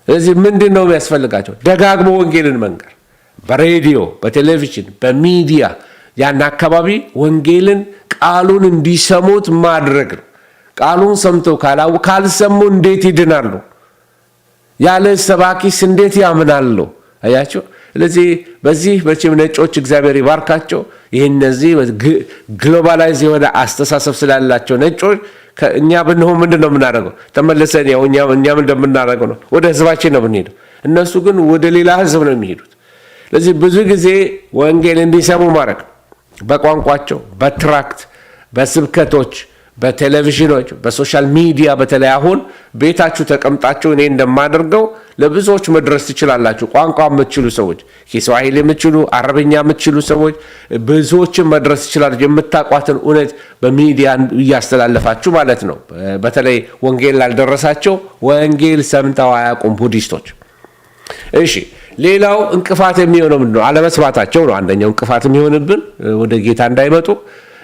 ስለዚህ ምንድነው የሚያስፈልጋቸው? ደጋግሞ ወንጌልን መንገር፣ በሬዲዮ፣ በቴሌቪዥን፣ በሚዲያ ያን አካባቢ ወንጌልን ቃሉን እንዲሰሙት ማድረግ ነው። ቃሉን ሰምተው ካልሰሙ እንዴት ይድናሉ? ያለ ሰባኪስ እንዴት ያምናሉ? አያቸው። ስለዚህ በዚህ መቼም ነጮች እግዚአብሔር ይባርካቸው እነዚህ ግሎባላይዝ የሆነ አስተሳሰብ ስላላቸው ነጮች እኛ ብንሆን ምንድን ነው የምናደርገው? ተመልሰን ያው እኛም እንደምናደርገው ነው ወደ ህዝባችን ነው የምንሄደው። እነሱ ግን ወደ ሌላ ህዝብ ነው የሚሄዱት። ስለዚህ ብዙ ጊዜ ወንጌል እንዲሰሙ ማድረግ በቋንቋቸው፣ በትራክት፣ በስብከቶች፣ በቴሌቪዥኖች፣ በሶሻል ሚዲያ በተለይ አሁን ቤታችሁ ተቀምጣችሁ እኔ እንደማደርገው ለብዙዎች መድረስ ትችላላችሁ። ቋንቋ የምትችሉ ሰዎች፣ ኪስዋሂሊ የምትችሉ፣ አረብኛ የምትችሉ ሰዎች ብዙዎችን መድረስ ትችላላችሁ። የምታቋትን እውነት በሚዲያ እያስተላለፋችሁ ማለት ነው። በተለይ ወንጌል ላልደረሳቸው ወንጌል ሰምተው አያውቁም ቡዲስቶች። እሺ፣ ሌላው እንቅፋት የሚሆነው ምንድን ነው? አለመስማታቸው ነው። አንደኛው እንቅፋት የሚሆንብን ወደ ጌታ እንዳይመጡ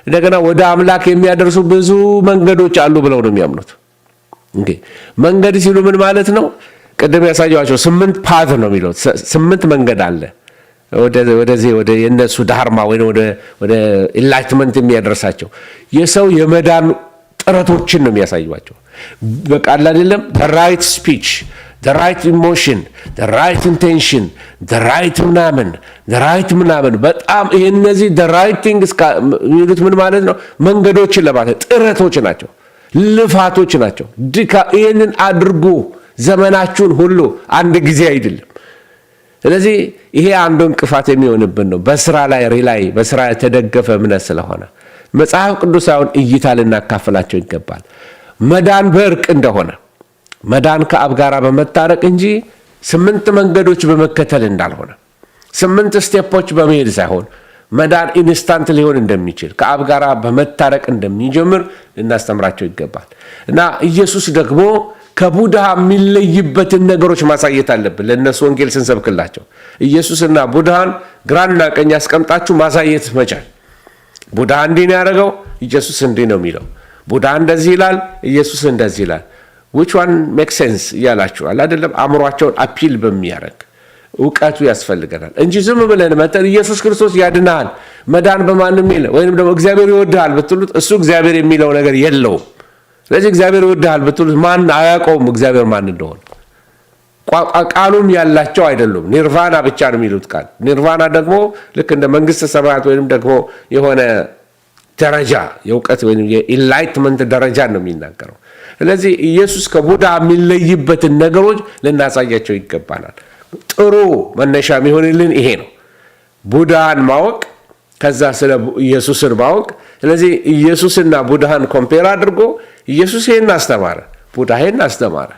እንደገና ወደ አምላክ የሚያደርሱ ብዙ መንገዶች አሉ ብለው ነው የሚያምኑት። መንገድ ሲሉ ምን ማለት ነው? ቅድም ያሳየኋቸው 8 ፓዝ ነው የሚለው 8 መንገድ አለ ወደዚህ ወደ የነሱ ዳርማ ወይ ወደ ኢንላይትመንት የሚያደርሳቸው የሰው የመዳን ጥረቶችን ነው የሚያሳዩዋቸው። በቃ አይደለም ራይት ስፒች፣ the right emotion, the right intention, the right ምናምን በጣም እነዚህ the right things የሚሉት ምን ማለት ነው? መንገዶችን ለማለት ጥረቶች ናቸው፣ ልፋቶች ናቸው። ይህንን አድርጉ ዘመናችሁን ሁሉ አንድ ጊዜ አይደለም። ስለዚህ ይሄ አንዱ እንቅፋት የሚሆንብን ነው። በስራ ላይ በስራ የተደገፈ እምነት ስለሆነ መጽሐፍ ቅዱሳውን እይታ ልናካፍላቸው ይገባል። መዳን በእርቅ እንደሆነ መዳን ከአብ ጋር በመታረቅ እንጂ 8 መንገዶች በመከተል እንዳልሆነ 8 ስቴፖች በመሄድ ሳይሆን መዳን ኢንስታንት ሊሆን እንደሚችል ከአብ ጋር በመታረቅ እንደሚጀምር እናስተምራቸው ይገባል። እና ኢየሱስ ደግሞ ከቡድሃ የሚለይበትን ነገሮች ማሳየት አለብን። ለእነሱ ወንጌል ስንሰብክላቸው ኢየሱስና ቡድሃን ግራና ቀኝ አስቀምጣችሁ ማሳየት መቻል። ቡዳ እንዲህ ነው ያደረገው፣ ኢየሱስ እንዲህ ነው የሚለው። ቡዳ እንደዚህ ይላል፣ ኢየሱስ እንደዚህ ይላል። which one makes sense እያላችኋል አይደለም? አእምሯቸውን አፒል በሚያደርግ እውቀቱ ያስፈልገናል እንጂ ዝም ብለን መጠን ኢየሱስ ክርስቶስ ያድናል መዳን በማንም የለም ወይንም ደግሞ እግዚአብሔር ይወድሃል ብትሉት እሱ እግዚአብሔር የሚለው ነገር የለውም። ስለዚህ እግዚአብሔር ይወድሃል ብትሉት ማን አያውቀውም እግዚአብሔር ማን እንደሆነ። ቃሉም ያላቸው አይደሉም። ኒርቫና ብቻ ነው የሚሉት ቃል። ኒርቫና ደግሞ ልክ እንደ መንግስተ ሰማያት ወይንም ደግሞ የሆነ ደረጃ የእውቀት ወይም የኢንላይትመንት ደረጃ ነው የሚናገረው። ስለዚህ ኢየሱስ ከቡዳ የሚለይበትን ነገሮች ልናሳያቸው ይገባናል። ጥሩ መነሻ የሚሆንልን ይሄ ነው፣ ቡዳን ማወቅ፣ ከዛ ስለ ኢየሱስን ማወቅ። ስለዚህ ኢየሱስና ቡዳን ኮምፔር አድርጎ ኢየሱስ ይሄን አስተማረ፣ ቡዳ ይሄን አስተማረ።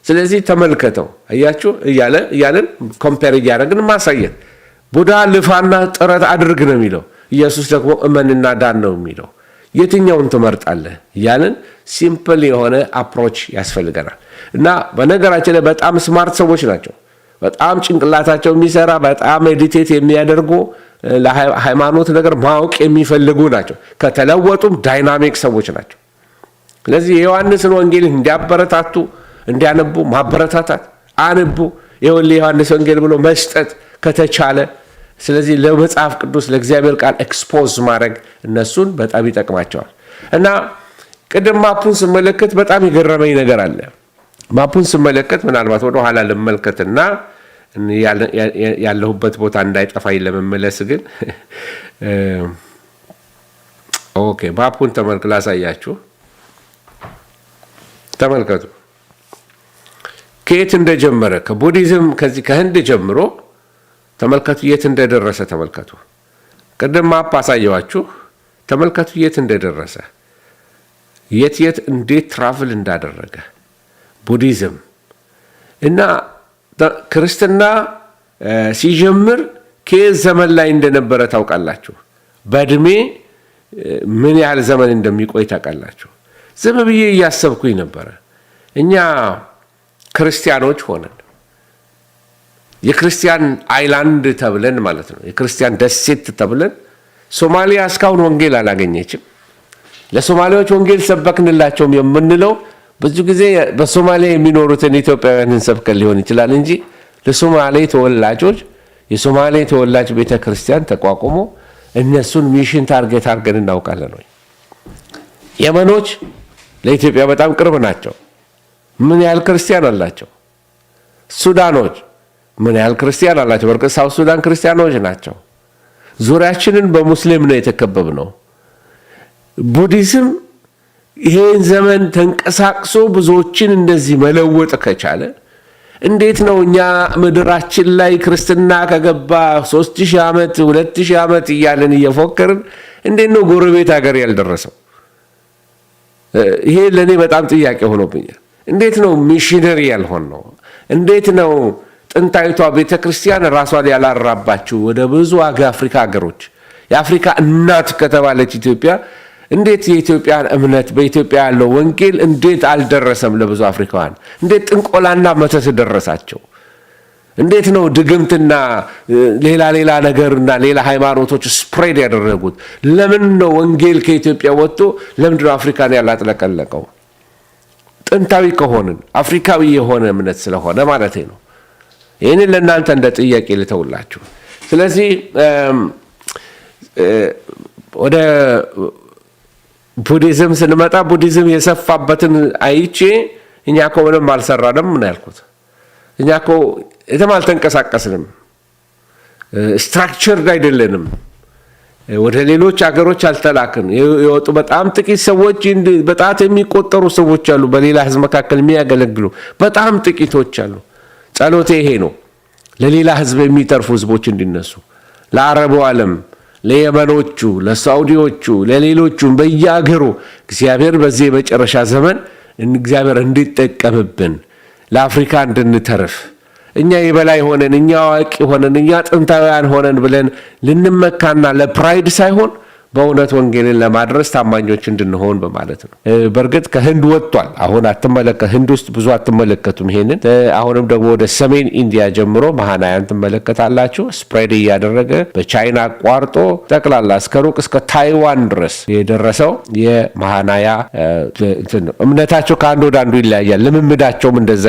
ስለዚህ ተመልከተው አያችሁ እያለን ኮምፔር እያደረግን ማሳየት። ቡዳ ልፋና ጥረት አድርግ ነው የሚለው፣ ኢየሱስ ደግሞ እመንና ዳን ነው የሚለው። የትኛውን ትመርጣለህ እያለን ሲምፕል የሆነ አፕሮች ያስፈልገናል። እና በነገራችን ላይ በጣም ስማርት ሰዎች ናቸው፣ በጣም ጭንቅላታቸው የሚሰራ በጣም ሜዲቴት የሚያደርጉ ለሃይማኖት ነገር ማወቅ የሚፈልጉ ናቸው። ከተለወጡም ዳይናሚክ ሰዎች ናቸው። ስለዚህ የዮሐንስን ወንጌል እንዲያበረታቱ እንዲያነቡ ማበረታታት፣ አንቡ ይኸውልህ የዮሐንስ ወንጌል ብሎ መስጠት ከተቻለ፣ ስለዚህ ለመጽሐፍ ቅዱስ ለእግዚአብሔር ቃል ኤክስፖዝ ማድረግ እነሱን በጣም ይጠቅማቸዋል። እና ቅድም ማፑን ስመለከት በጣም የገረመኝ ነገር አለ። ማፑን ስመለከት ምናልባት ወደ ኋላ ልመልከትና ያለሁበት ቦታ እንዳይጠፋኝ ለመመለስ ግን ኦኬ ማፑን ላሳያችሁ። ተመልከቱ ከየት እንደጀመረ ከቡዲዝም ከዚህ ከህንድ ጀምሮ ተመልከቱ የት እንደደረሰ ተመልከቱ። ቅድም ማፕ አሳየዋችሁ። ተመልከቱ የት እንደደረሰ የት እንዴት ትራቭል እንዳደረገ ቡዲዝም እና ክርስትና ሲጀምር ከየት ዘመን ላይ እንደነበረ ታውቃላችሁ። በእድሜ ምን ያህል ዘመን እንደሚቆይ ታውቃላችሁ። ዝም ብዬ እያሰብኩኝ ነበረ። እኛ ክርስቲያኖች ሆነን የክርስቲያን አይላንድ ተብለን ማለት ነው፣ የክርስቲያን ደሴት ተብለን ሶማሊያ እስካሁን ወንጌል አላገኘችም። ለሶማሌዎች ወንጌል ሰበክንላቸውም የምንለው ብዙ ጊዜ በሶማሊያ የሚኖሩትን ኢትዮጵያውያንን ሰብከን ሊሆን ይችላል እንጂ ለሶማሌ ተወላጆች የሶማሌ ተወላጅ ቤተ ክርስቲያን ተቋቁሞ እነሱን ሚሽን ታርጌት አድርገን እናውቃለን ወይ? የመኖች ለኢትዮጵያ በጣም ቅርብ ናቸው። ምን ያህል ክርስቲያን አላቸው? ሱዳኖች ምን ያህል ክርስቲያን አላቸው? በርግጥ ሳውት ሱዳን ክርስቲያኖች ናቸው። ዙሪያችንን በሙስሊም ነው የተከበብነው። ቡዲዝም ይሄን ዘመን ተንቀሳቅሶ ብዙዎችን እንደዚህ መለወጥ ከቻለ እንዴት ነው እኛ ምድራችን ላይ ክርስትና ከገባ 3000 ዓመት 2000 ዓመት እያለን እየፎከርን እንዴት ነው ጎረቤት ሀገር ያልደረሰው? ይሄ ለኔ በጣም ጥያቄ ሆኖብኛል። እንዴት ነው ሚሽነሪ ያልሆን ነው? እንዴት ነው ጥንታዊቷ ቤተክርስቲያን ራሷን ያላራባችው ወደ ብዙ አፍሪካ ሀገሮች? የአፍሪካ እናት ከተባለች ኢትዮጵያ እንዴት የኢትዮጵያን እምነት በኢትዮጵያ ያለው ወንጌል እንዴት አልደረሰም ለብዙ አፍሪካውያን? እንዴት ጥንቆላና መተት ደረሳቸው? እንዴት ነው ድግምትና ሌላ ነገርና ሌላ ሃይማኖቶች ስፕሬድ ያደረጉት? ለምን ነው ወንጌል ከኢትዮጵያ ወጥቶ ለምንድን ነው አፍሪካን ያላጥለቀለቀው? ጥንታዊ ከሆንን አፍሪካዊ የሆነ እምነት ስለሆነ ማለት ነው። ይህንን ለእናንተ እንደ ጥያቄ ልተውላችሁ። ስለዚህ ወደ ቡዲዝም ስንመጣ ቡዲዝም የሰፋበትን አይቼ እኛ እኮ ምንም አልሰራንም ምን ያልኩት፣ እኛ እኮ የትም አልተንቀሳቀስንም፣ ስትራክቸርድ አይደለንም፣ ወደ ሌሎች ሀገሮች አልተላክን። የወጡ በጣም ጥቂት ሰዎች በጣት የሚቆጠሩ ሰዎች አሉ፣ በሌላ ህዝብ መካከል የሚያገለግሉ በጣም ጥቂቶች አሉ። ጸሎቴ ይሄ ነው፣ ለሌላ ህዝብ የሚተርፉ ህዝቦች እንዲነሱ፣ ለአረቡ ዓለም፣ ለየመኖቹ፣ ለሳውዲዎቹ፣ ለሌሎቹም በየአገሩ እግዚአብሔር በዚህ የመጨረሻ ዘመን እግዚአብሔር እንዲጠቀምብን ለአፍሪካ እንድንተርፍ እኛ የበላይ ሆነን እኛ አዋቂ ሆነን እኛ ጥንታውያን ሆነን ብለን ልንመካና ለፕራይድ ሳይሆን በእውነት ወንጌልን ለማድረስ ታማኞች እንድንሆን በማለት ነው። በእርግጥ ከህንድ ወጥቷል። አሁን ህንድ ውስጥ ብዙ አትመለከቱም ይሄንን። አሁንም ደግሞ ወደ ሰሜን ኢንዲያ ጀምሮ መሃናያን ትመለከታላችሁ። ስፕሬድ እያደረገ በቻይና አቋርጦ ጠቅላላ እስከ ሩቅ እስከ ታይዋን ድረስ የደረሰው የመሃናያ እምነታቸው ከአንዱ ወደ አንዱ ይለያያል። ልምምዳቸውም እንደዛ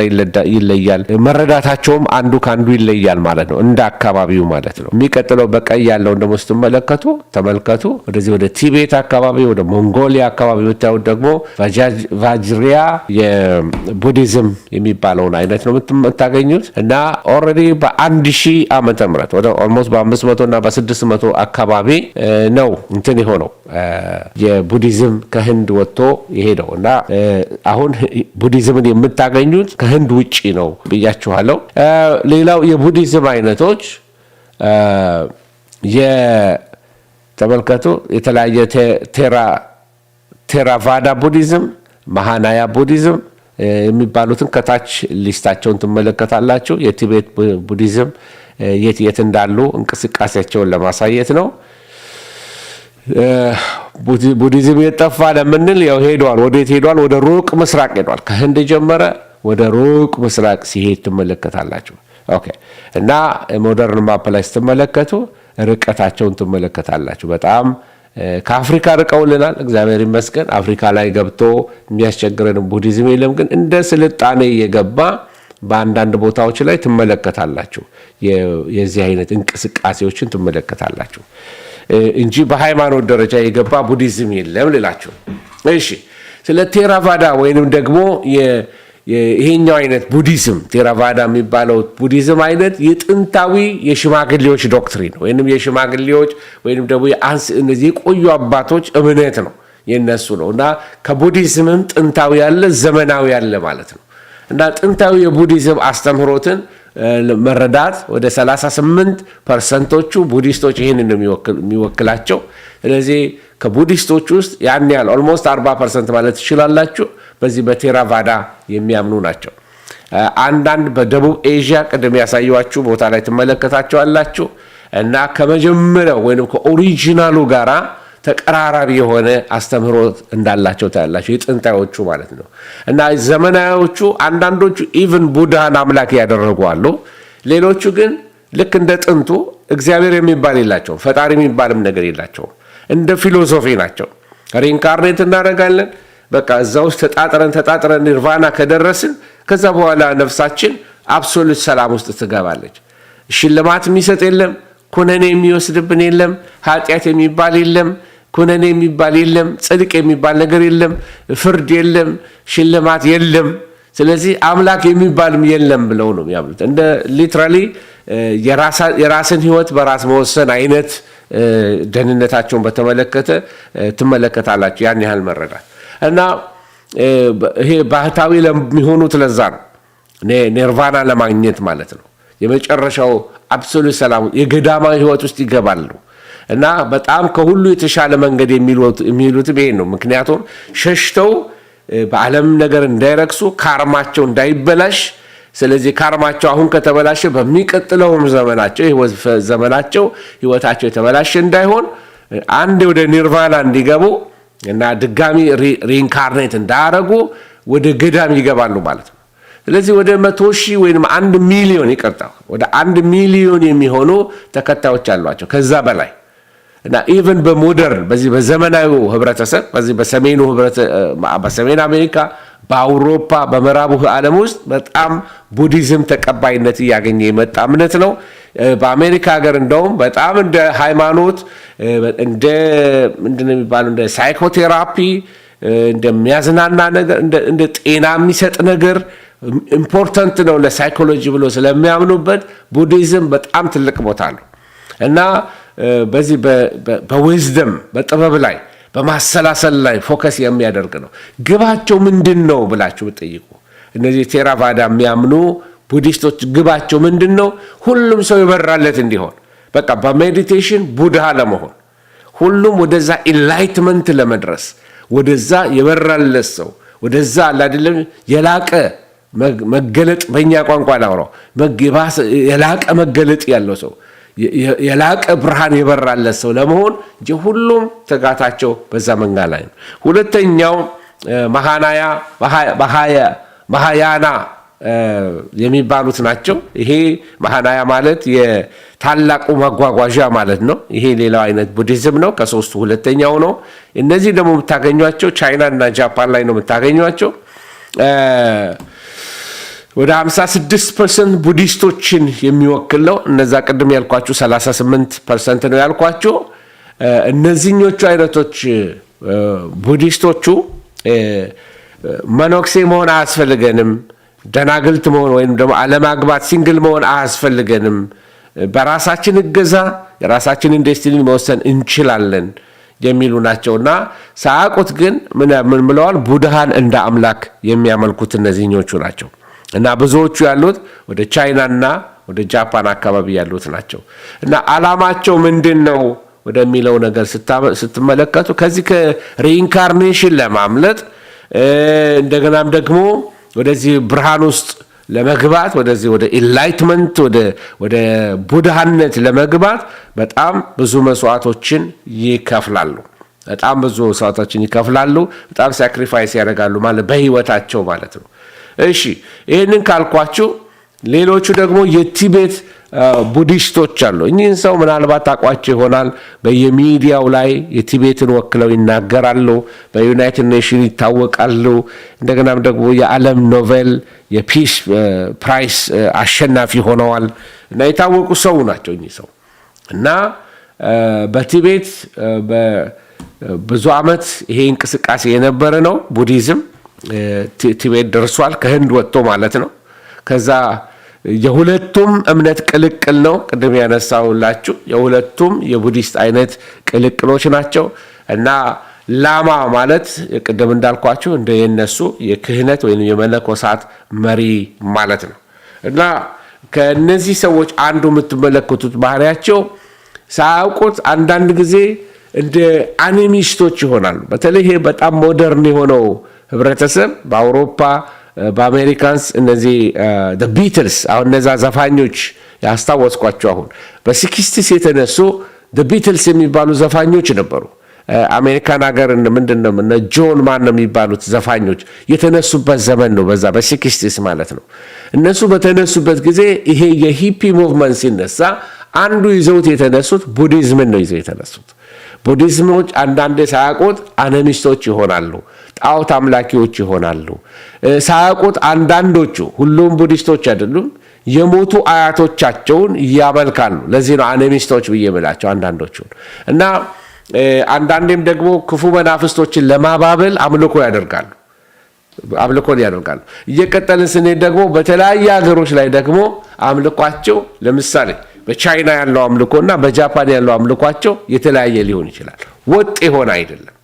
ይለያል። መረዳታቸውም አንዱ ከአንዱ ይለያል ማለት ነው፣ እንደ አካባቢው ማለት ነው። የሚቀጥለው በቀይ ያለውን ደግሞ ስትመለከቱ ተመልከቱ። ወደዚህ ወደ ቲቤት አካባቢ ወደ ሞንጎሊያ አካባቢ ብታዩት ደግሞ ቫጅሪያ የቡዲዝም የሚባለውን አይነት ነው የምታገኙት እና ኦልሬዲ በ1000 ዓመተ ምህረት ወደ ኦልሞስት በ500 እና በ600 አካባቢ ነው እንትን የሆነው የቡዲዝም ከህንድ ወጥቶ የሄደው እና አሁን ቡዲዝምን የምታገኙት ከህንድ ውጪ ነው ብያችኋለሁ። ሌላው የቡዲዝም አይነቶች ተመልከቱ። የተለያየ ቴራቫዳ ቡዲዝም፣ መሃናያ ቡዲዝም የሚባሉትን ከታች ሊስታቸውን ትመለከታላችሁ። የቲቤት ቡዲዝም የት እንዳሉ እንቅስቃሴያቸውን ለማሳየት ነው። ቡዲዝም የጠፋ ለምንል ያው ሄዷል። ወዴት ሄዷል? ወደ ሩቅ ምስራቅ ሄዷል። ከህንድ ጀመረ ወደ ሩቅ ምስራቅ ሲሄድ ትመለከታላችሁ። ኦኬ እና ሞደርን ማፕ ላይ ስትመለከቱ ርቀታቸውን ትመለከታላችሁ። በጣም ከአፍሪካ ርቀውልናል፣ እግዚአብሔር ይመስገን። አፍሪካ ላይ ገብቶ የሚያስቸግረን ቡዲዝም የለም፣ ግን እንደ ስልጣኔ የገባ በአንዳንድ ቦታዎች ላይ ትመለከታላችሁ። የዚህ አይነት እንቅስቃሴዎችን ትመለከታላችሁ እንጂ በሃይማኖት ደረጃ የገባ ቡዲዝም የለም ልላችሁ። እሺ፣ ስለ ቴራቫዳ ወይንም ደግሞ ይሄኛው አይነት ቡዲዝም ቴራቫዳ የሚባለው ቡዲዝም አይነት የጥንታዊ የሽማግሌዎች ዶክትሪን ወይንም የሽማግሌዎች ወይንም ደግሞ እነዚህ የቆዩ አባቶች እምነት ነው፣ የነሱ ነው እና ከቡዲዝምም ጥንታዊ ያለ ዘመናዊ ያለ ማለት ነው እና ጥንታዊ የቡዲዝም አስተምህሮትን መረዳት ወደ 38%ዎቹ ቡዲስቶች ይህንን ነው የሚወክላቸው። ስለዚህ ከቡዲስቶች ውስጥ ያን ያህል ኦልሞስት 40% ማለት ትችላላችሁ በዚህ በቴራቫዳ የሚያምኑ ናቸው። አንዳንድ በደቡብ ኤዥያ ቅድም ያሳየኋችሁ ቦታ ላይ ትመለከታቸዋላችሁ እና ከመጀመሪያው ወይም ከኦሪጂናሉ ጋራ ተቀራራቢ የሆነ አስተምህሮት እንዳላቸው ታያላችሁ፣ የጥንታዮቹ ማለት ነው እና ዘመናዊዎቹ አንዳንዶቹ ኢቭን ቡድሃን አምላክ ያደረጉ አሉ። ሌሎቹ ግን ልክ እንደ ጥንቱ እግዚአብሔር የሚባል የላቸውም፣ ፈጣሪ የሚባልም ነገር የላቸውም። እንደ ፊሎሶፊ ናቸው። ሪንካርኔት እናደርጋለን፣ በቃ እዛ ውስጥ ተጣጥረን ኒርቫና ከደረስን ከዛ በኋላ ነፍሳችን አብሶሉት ሰላም ውስጥ ትገባለች። ሽልማት የሚሰጥ የለም፣ ኩነኔ የሚወስድብን የለም፣ ኃጢአት የሚባል የለም፣ ኩነኔ የሚባል የለም፣ ጽድቅ የሚባል ነገር የለም፣ ፍርድ የለም፣ ሽልማት የለም። ስለዚህ አምላክ የሚባልም የለም ብለው ነው የሚያምኑት። እንደ ሊትራሊ የራስን ህይወት በራስ መወሰን አይነት ደህንነታቸውን በተመለከተ ትመለከታላችሁ። ያን ያህል መረዳት እና ይሄ ባህታዊ ለሚሆኑት ለዛ ነው ኒርቫና ለማግኘት ማለት ነው። የመጨረሻው አብሶሉት ሰላም የገዳማዊ ህይወት ውስጥ ይገባሉ እና በጣም ከሁሉ የተሻለ መንገድ የሚሉትም ይሄን ነው። ምክንያቱም ሸሽተው በዓለም ነገር እንዳይረክሱ፣ ካርማቸው እንዳይበላሽ። ስለዚህ ካርማቸው አሁን ከተበላሸ በሚቀጥለውም ዘመናቸው ህይወታቸው የተበላሸ እንዳይሆን አንድ ወደ ኒርቫና እንዲገቡ እና ድጋሚ ሪኢንካርኔት እንዳያረጉ ወደ ገዳም ይገባሉ ማለት ነው። ስለዚህ ወደ 100,000 ወይም 1 ሚሊዮን ወደ 1 ሚሊዮን የሚሆኑ ተከታዮች አሏቸው ከዛ በላይ እና ኢቨን በሞደርን በዚህ በዘመናዊ ህብረተሰብ በዚህ በሰሜን አሜሪካ፣ በአውሮፓ፣ በምዕራቡ ዓለም ውስጥ በጣም ቡዲዝም ተቀባይነት እያገኘ የመጣ እምነት ነው። በአሜሪካ ሀገር እንደውም በጣም እንደ ሃይማኖት እንደ ምንድነው የሚባለው እንደ ሳይኮቴራፒ እንደሚያዝናና ነገር እንደ ጤና የሚሰጥ ነገር ኢምፖርታንት ነው ለሳይኮሎጂ ብሎ ስለሚያምኑበት ቡዲዝም በጣም ትልቅ ቦታ ነው እና በዚህ በዊዝደም በጥበብ ላይ በማሰላሰል ላይ ፎከስ የሚያደርግ ነው። ግባቸው ምንድን ነው ብላችሁ ብትጠይቁ እነዚህ ቴራቫዳ የሚያምኑ ቡዲስቶች ግባቸው ምንድን ነው? ሁሉም ሰው የበራለት እንዲሆን በቃ በሜዲቴሽን ቡድሃ ለመሆን ሁሉም ወደዛ ኢንላይትመንት ለመድረስ ወደዛ የበራለት ሰው ወደዛ አይደለም የላቀ መገለጥ በእኛ ቋንቋ ላውራው የላቀ መገለጥ ያለው ሰው የላቀ ብርሃን የበራለት ሰው ለመሆን እንጂ ሁሉም ትጋታቸው በዛ መንገድ ላይ ነው። ሁለተኛው መሃያና የሚባሉት ናቸው። ይሄ መሃናያ ማለት የታላቁ መጓጓዣ ማለት ነው። ይሄ ሌላው አይነት ቡዲዝም ነው፣ ከሶስቱ ሁለተኛው ነው። እነዚህ ደግሞ የምታገኟቸው ቻይና እና ጃፓን ላይ ነው የምታገኟቸው። ወደ 56% ቡዲስቶችን የሚወክል ነው። እነዛ ቅድም ያልኳችሁ 38% ነው ያልኳችሁ። እነዚህኞቹ አይነቶች ቡዲስቶቹ መነኩሴ መሆን አያስፈልገንም፣ ደናግልት መሆን ወይም ደግሞ አለማግባት ሲንግል መሆን አያስፈልገንም፣ በራሳችን እገዛ የራሳችንን ዴስቲኒ መወሰን እንችላለን የሚሉ ናቸውና ሳያውቁት ግን ምን ብለዋል? ቡድሃን እንደ አምላክ የሚያመልኩት እነዚህኞቹ ናቸው። እና ብዙዎቹ ያሉት ወደ ቻይናና ወደ ጃፓን አካባቢ ያሉት ናቸው። እና ዓላማቸው ምንድን ነው ወደሚለው ነገር ስትመለከቱ ከዚህ ከሪኢንካርኔሽን ለማምለጥ እንደገናም ደግሞ ወደዚህ ብርሃን ውስጥ ለመግባት ወደዚህ ወደ ኢንላይትመንት ወደ ቡድሃነት ለመግባት በጣም ብዙ መስዋዕቶችን ይከፍላሉ። በጣም ሳክሪፋይስ ያደርጋሉ ማለት በህይወታቸው ማለት ነው። እሺ ይህንን ካልኳችሁ ሌሎቹ ደግሞ የቲቤት ቡዲስቶች አሉ። እኚህን ሰው ምናልባት ታውቋቸው ይሆናል። በየሚዲያው ላይ የቲቤትን ወክለው ይናገራሉ። በዩናይትድ ኔሽን ይታወቃሉ። እንደገናም ደግሞ የዓለም ኖቬል የፒስ ፕራይስ አሸናፊ ሆነዋል እና የታወቁ ሰው ናቸው እኚህ ሰው እና በቲቤት ብዙ ዓመት ይሄ እንቅስቃሴ የነበረ ነው። ቡዲዝም ቲቤት ደርሷል፣ ከህንድ ወጥቶ ማለት ነው። ከዛ የሁለቱም እምነት ቅልቅል ነው። ቅድም ያነሳውላችሁ የሁለቱም የቡዲስት አይነት ቅልቅሎች ናቸው እና ላማ ማለት ቅድም እንዳልኳችሁ እንደ የነሱ የክህነት ወይም የመነኮሳት መሪ ማለት ነው እና ከነዚህ ሰዎች አንዱ የምትመለከቱት ባህሪያቸው ሳያውቁት አንዳንድ ጊዜ እንደ አኒሚስቶች ይሆናሉ። በተለይ ይሄ በጣም ሞደርን የሆነው ህብረተሰብ በአውሮፓ በአሜሪካንስ እነዚህ ቢትልስ አሁን እነዛ ዘፋኞች ያስታወስኳቸው አሁን በ60s የተነሱ ቢትልስ የሚባሉ ዘፋኞች ነበሩ። አሜሪካን ሀገር ምንድነው እነ ጆን ማን ነው የሚባሉት ዘፋኞች የተነሱበት ዘመን ነው። በዛ በ60s ማለት ነው። እነሱ በተነሱበት ጊዜ ይሄ የሂፒ ሙቭመንት ሲነሳ አንዱ ይዘውት የተነሱት ቡዲዝምን ነው ይዘው የተነሱት። ቡዲዝሞች አንዳንዴ ሳያውቁት አኒሚስቶች ይሆናሉ፣ ጣዖት አምላኪዎች ይሆናሉ። ሳያውቁት አንዳንዶቹ ሁሉም ቡዲስቶች አይደሉም፣ የሞቱ አያቶቻቸውን ያመልካሉ። ለዚህ ነው አኒሚስቶች ብዬ የምላቸው አንዳንዶቹን እና አንዳንዴም ደግሞ ክፉ መናፍስቶችን ለማባበል አምልኮን ያደርጋሉ። እየቀጠልን ስንሄድ ደግሞ በተለያየ ሀገሮች ላይ ደግሞ አምልኳቸው ለምሳሌ በቻይና ያለው አምልኮና በጃፓን ያለው አምልኳቸው የተለያየ ሊሆን ይችላል። ወጥ የሆነ አይደለም።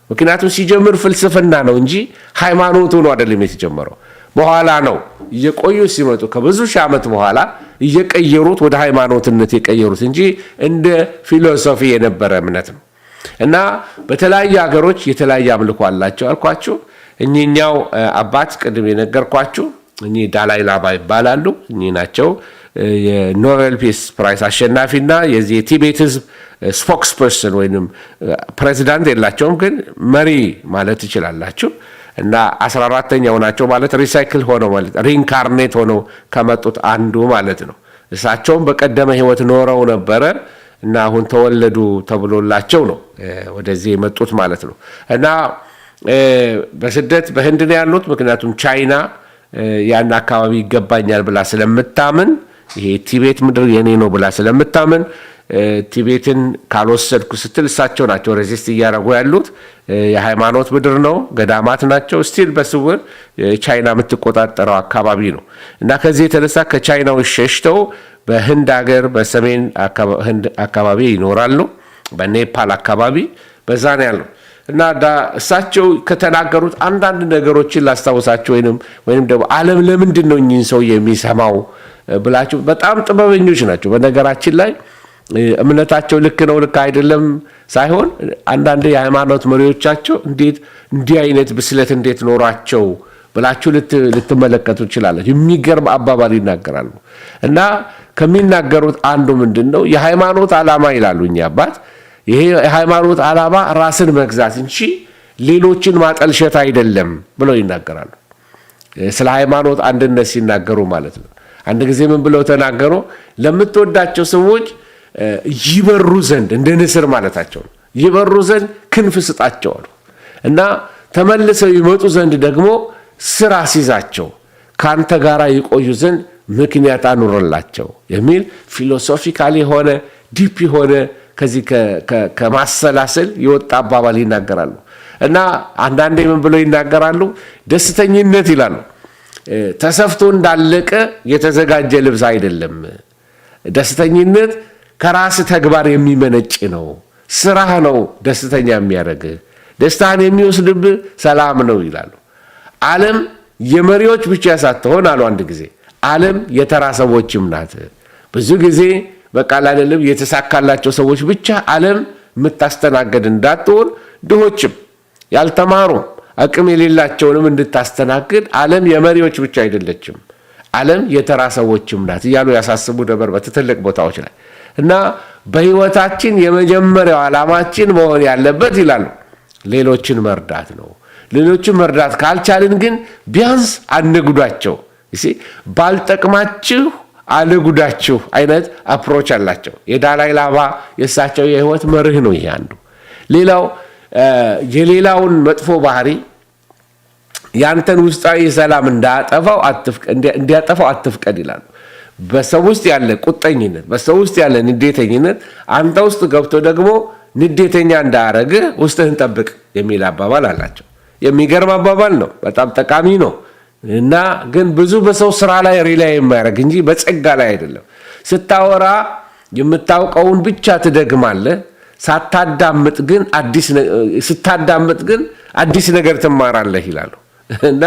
ምክንያቱም ሲጀምር ፍልስፍና ነው እንጂ ሃይማኖት ሆኖ አይደለም የተጀመረው። በኋላ ነው እየቆዩ ሲመጡ ከብዙ ሺህ ዓመት በኋላ እየቀየሩት ወደ ሃይማኖትነት የቀየሩት እንጂ እንደ ፊሎሶፊ የነበረ እምነት ነው እና በተለያየ ሀገሮች የተለያየ አምልኮ አላቸው አልኳችሁ። እኚህኛው አባት ቅድም የነገርኳችሁ እኚህ ዳላይ ላማ ይባላሉ። እኚህ ናቸው የኖቤል ፒስ ፕራይስ አሸናፊና የዚህ የቲቤት ህዝብ ስፖክስ ፐርሰን ወይም ፕሬዚዳንት የላቸውም፣ ግን መሪ ማለት ትችላላችሁ እና 14ኛው ናቸው ማለት ሪሳይክል ሆነው ማለት ሪኢንካርኔት ሆነው ከመጡት አንዱ ማለት ነው። እሳቸውም በቀደመ ህይወት ኖረው ነበረ እና አሁን ተወለዱ ተብሎላቸው ነው ወደዚህ የመጡት ማለት ነው እና በስደት በህንድ ነው ያሉት። ምክንያቱም ቻይና ያን አካባቢ ይገባኛል ብላ ስለምታምን ይሄ ቲቤት ምድር የኔ ነው ብላ ስለምታምን ቲቤትን ካልወሰድኩ ስትል እሳቸው ናቸው ሬዚስት እያደረጉ ያሉት። የሃይማኖት ምድር ነው፣ ገዳማት ናቸው። ስቲል በስውር ቻይና የምትቆጣጠረው አካባቢ ነው እና ከዚህ የተነሳ ከቻይናዎች ሸሽተው በህንድ ሀገር በሰሜን ህንድ አካባቢ ይኖራሉ። በኔፓል አካባቢ በዛ ነው ያለው እና እሳቸው ከተናገሩት አንዳንድ ነገሮችን ላስታውሳቸው ወይንም ደግሞ ዓለም ለምንድን ነው እኚህን ሰው የሚሰማው ብላችሁ በጣም ጥበበኞች ናቸው። በነገራችን ላይ እምነታቸው ልክ ነው ልክ አይደለም ሳይሆን አንዳንድ የሃይማኖት መሪዎቻቸው እንዴት እንዲህ አይነት ብስለት እንዴት ኖሯቸው ብላችሁ ልትመለከቱ ትችላላችሁ። የሚገርም አባባል ይናገራሉ እና ከሚናገሩት አንዱ ምንድነው የሃይማኖት ዓላማ ይላሉ እኛ አባት ይሄ የሃይማኖት ዓላማ ራስን መግዛት እንጂ ሌሎችን ማጠልሸት አይደለም ብለው ይናገራሉ። ስለ ሃይማኖት አንድነት ሲናገሩ ማለት ነው። አንድ ጊዜ ምን ብለው ተናገሩ? ለምትወዳቸው ሰዎች ይበሩ ዘንድ እንደ ንስር ማለታቸው ነው። ይበሩ ዘንድ ክንፍ ስጣቸው አሉ እና ተመልሰው ይመጡ ዘንድ ደግሞ ስራ ሲዛቸው ካንተ ጋራ ይቆዩ ዘንድ ምክንያት አኑርላቸው የሚል ፊሎሶፊካሊ ሆነ ዲፕ ሆነ ከዚህ ከማሰላሰል የወጣ አባባል ይናገራሉ። እና አንዳንዴ ምን ብለው ይናገራሉ? ደስተኝነት ይላሉ ተሰፍቶ እንዳለቀ የተዘጋጀ ልብስ አይደለም። ደስተኝነት ከራስ ተግባር የሚመነጭ ነው። ስራህ ነው ደስተኛ የሚያደርግ ደስታን የሚወስድብህ ሰላም ነው ይላሉ። ዓለም የመሪዎች ብቻ ሳትሆን አሉ አንድ ጊዜ ዓለም የተራ ሰዎችም ናት። ብዙ ጊዜ በቃል አይደለም የተሳካላቸው ሰዎች ብቻ ዓለም የምታስተናገድ እንዳትሆን ድሆችም ያልተማሩ አቅም የሌላቸውንም እንድታስተናግድ ዓለም የመሪዎች ብቻ አይደለችም፣ ዓለም የተራ ሰዎችም ናት እያሉ ያሳስቡ ነበር በትልቅ ቦታዎች ላይ። እና በህይወታችን የመጀመሪያው ዓላማችን መሆን ያለበት ይላሉ ሌሎችን መርዳት ነው። ሌሎችን መርዳት ካልቻልን ግን ቢያንስ አንጉዳቸው። እሺ ባልጠቅማችሁ አልጉዳችሁ አይነት አፕሮች አላቸው። የዳላይ ላማ የእሳቸው የህይወት መርህ ነው ይሄ አንዱ። ሌላው የሌላውን መጥፎ ባህሪ ያንተን ውስጣዊ ሰላም እንዲያጠፋው አትፍቀድ ይላሉ። በሰው ውስጥ ያለ ቁጠኝነት፣ በሰው ውስጥ ያለ ንዴተኝነት አንተ ውስጥ ገብቶ ደግሞ ንዴተኛ እንዳያረግህ ውስጥህን ጠብቅ የሚል አባባል አላቸው። የሚገርም አባባል ነው፣ በጣም ጠቃሚ ነው። እና ግን ብዙ በሰው ስራ ላይ ሪላይ የማያደርግ እንጂ በጸጋ ላይ አይደለም። ስታወራ የምታውቀውን ብቻ ትደግማለህ፣ ስታዳምጥ ግን አዲስ ነገር ትማራለህ ይላሉ። እና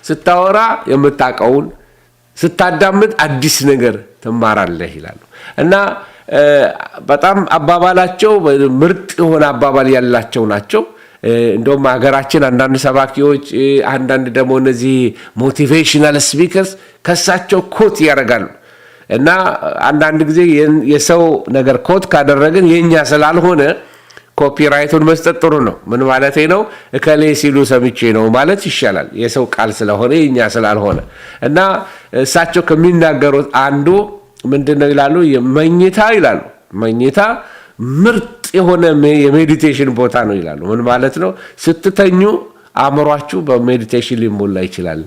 ስታወራ የምታውቀውን ስታዳምጥ አዲስ ነገር ትማራለህ ይላሉ። እና በጣም አባባላቸው ምርጥ የሆነ አባባል ያላቸው ናቸው። እንደውም ሀገራችን አንዳንድ ሰባኪዎች አንዳንድ ደግሞ እነዚህ ሞቲቬሽናል ስፒከርስ ከሳቸው ኮት ያደርጋሉ። እና አንዳንድ ጊዜ የሰው ነገር ኮት ካደረግን የኛ ስላልሆነ ኮፒራይቱን መስጠት ጥሩ ነው። ምን ማለት ነው? እከሌ ሲሉ ሰምቼ ነው ማለት ይሻላል፣ የሰው ቃል ስለሆነ የኛ ስላልሆነ። እና እሳቸው ከሚናገሩት አንዱ ምንድነው ይላሉ? መኝታ ይላሉ መኝታ ምርጥ የሆነ የሜዲቴሽን ቦታ ነው ይላሉ። ምን ማለት ነው? ስትተኙ አእምሯችሁ በሜዲቴሽን ሊሞላ ይችላል።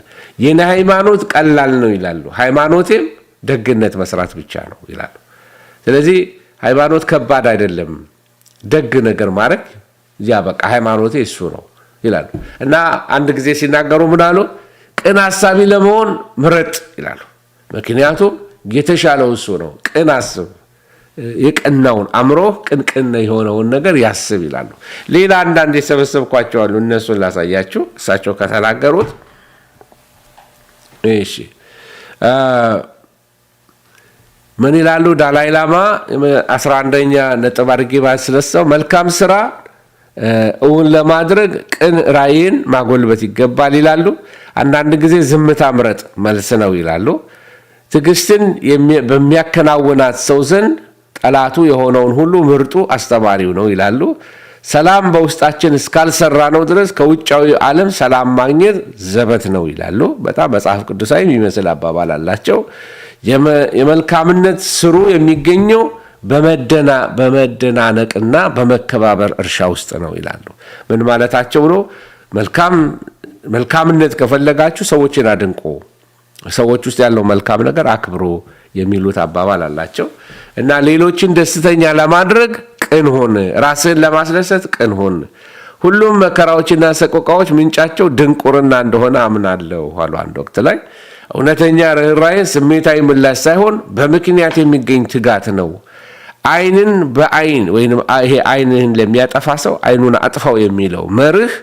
የኔ ሃይማኖት ቀላል ነው ይላሉ። ሃይማኖቴም ደግነት መስራት ብቻ ነው ይላሉ። ስለዚህ ሃይማኖት ከባድ አይደለም፣ ደግ ነገር ማድረግ ያ በቃ ሃይማኖቴ እሱ ነው ይላሉ። እና አንድ ጊዜ ሲናገሩ ምን አሉ? ቅን ሐሳቢ ለመሆን ምረጥ ይላሉ። ምክንያቱም የተሻለው እሱ ነው። ቅን አስብ፣ የቀናውን አእምሮ ቅንቅን የሆነውን ነገር ያስብ ይላሉ። ሌላ አንዳንድ የሰበሰብኳቸው አሉ፣ እነሱን ላሳያችሁ እሳቸው ከተናገሩት። እሺ ምን ይላሉ? ዳላይ ላማ 11ኛ ነጥብ አድርጌ ባስለሰው መልካም ስራ እውን ለማድረግ ቅን ራዕይን ማጎልበት ይገባል ይላሉ። አንዳንድ ጊዜ ዝምታ ምረጥ መልስ ነው ይላሉ። ትዕግስትን በሚያከናውናት ሰው ዘንድ ጠላቱ የሆነውን ሁሉ ምርጡ አስተማሪው ነው ይላሉ። ሰላም በውስጣችን እስካልሰራ ነው ድረስ ከውጫዊ ዓለም ሰላም ማግኘት ዘበት ነው ይላሉ። በጣም መጽሐፍ ቅዱሳዊ የሚመስል አባባል አላቸው። የመልካምነት ስሩ የሚገኘው በመደናነቅና በመከባበር እርሻ ውስጥ ነው ይላሉ። ምን ማለታቸው ነው? መልካምነት ከፈለጋችሁ ሰዎችን አድንቁ፣ ሰዎች ውስጥ ያለው መልካም ነገር አክብሩ የሚሉት አባባል አላቸው። እና ሌሎችን ደስተኛ ለማድረግ ቅን ሁን፣ ራስህን ለማስደሰት ቅን ሁን። ሁሉም መከራዎችና ሰቆቃዎች ምንጫቸው ድንቁርና እንደሆነ አምናለሁ አሉ አንድ ወቅት ላይ። እውነተኛ ርኅራኄ ስሜታዊ ምላሽ ሳይሆን በምክንያት የሚገኝ ትጋት ነው። ዓይንን በዓይን ወይም ይሄ ዓይንህን ለሚያጠፋ ሰው ዓይኑን አጥፋው የሚለው መርህ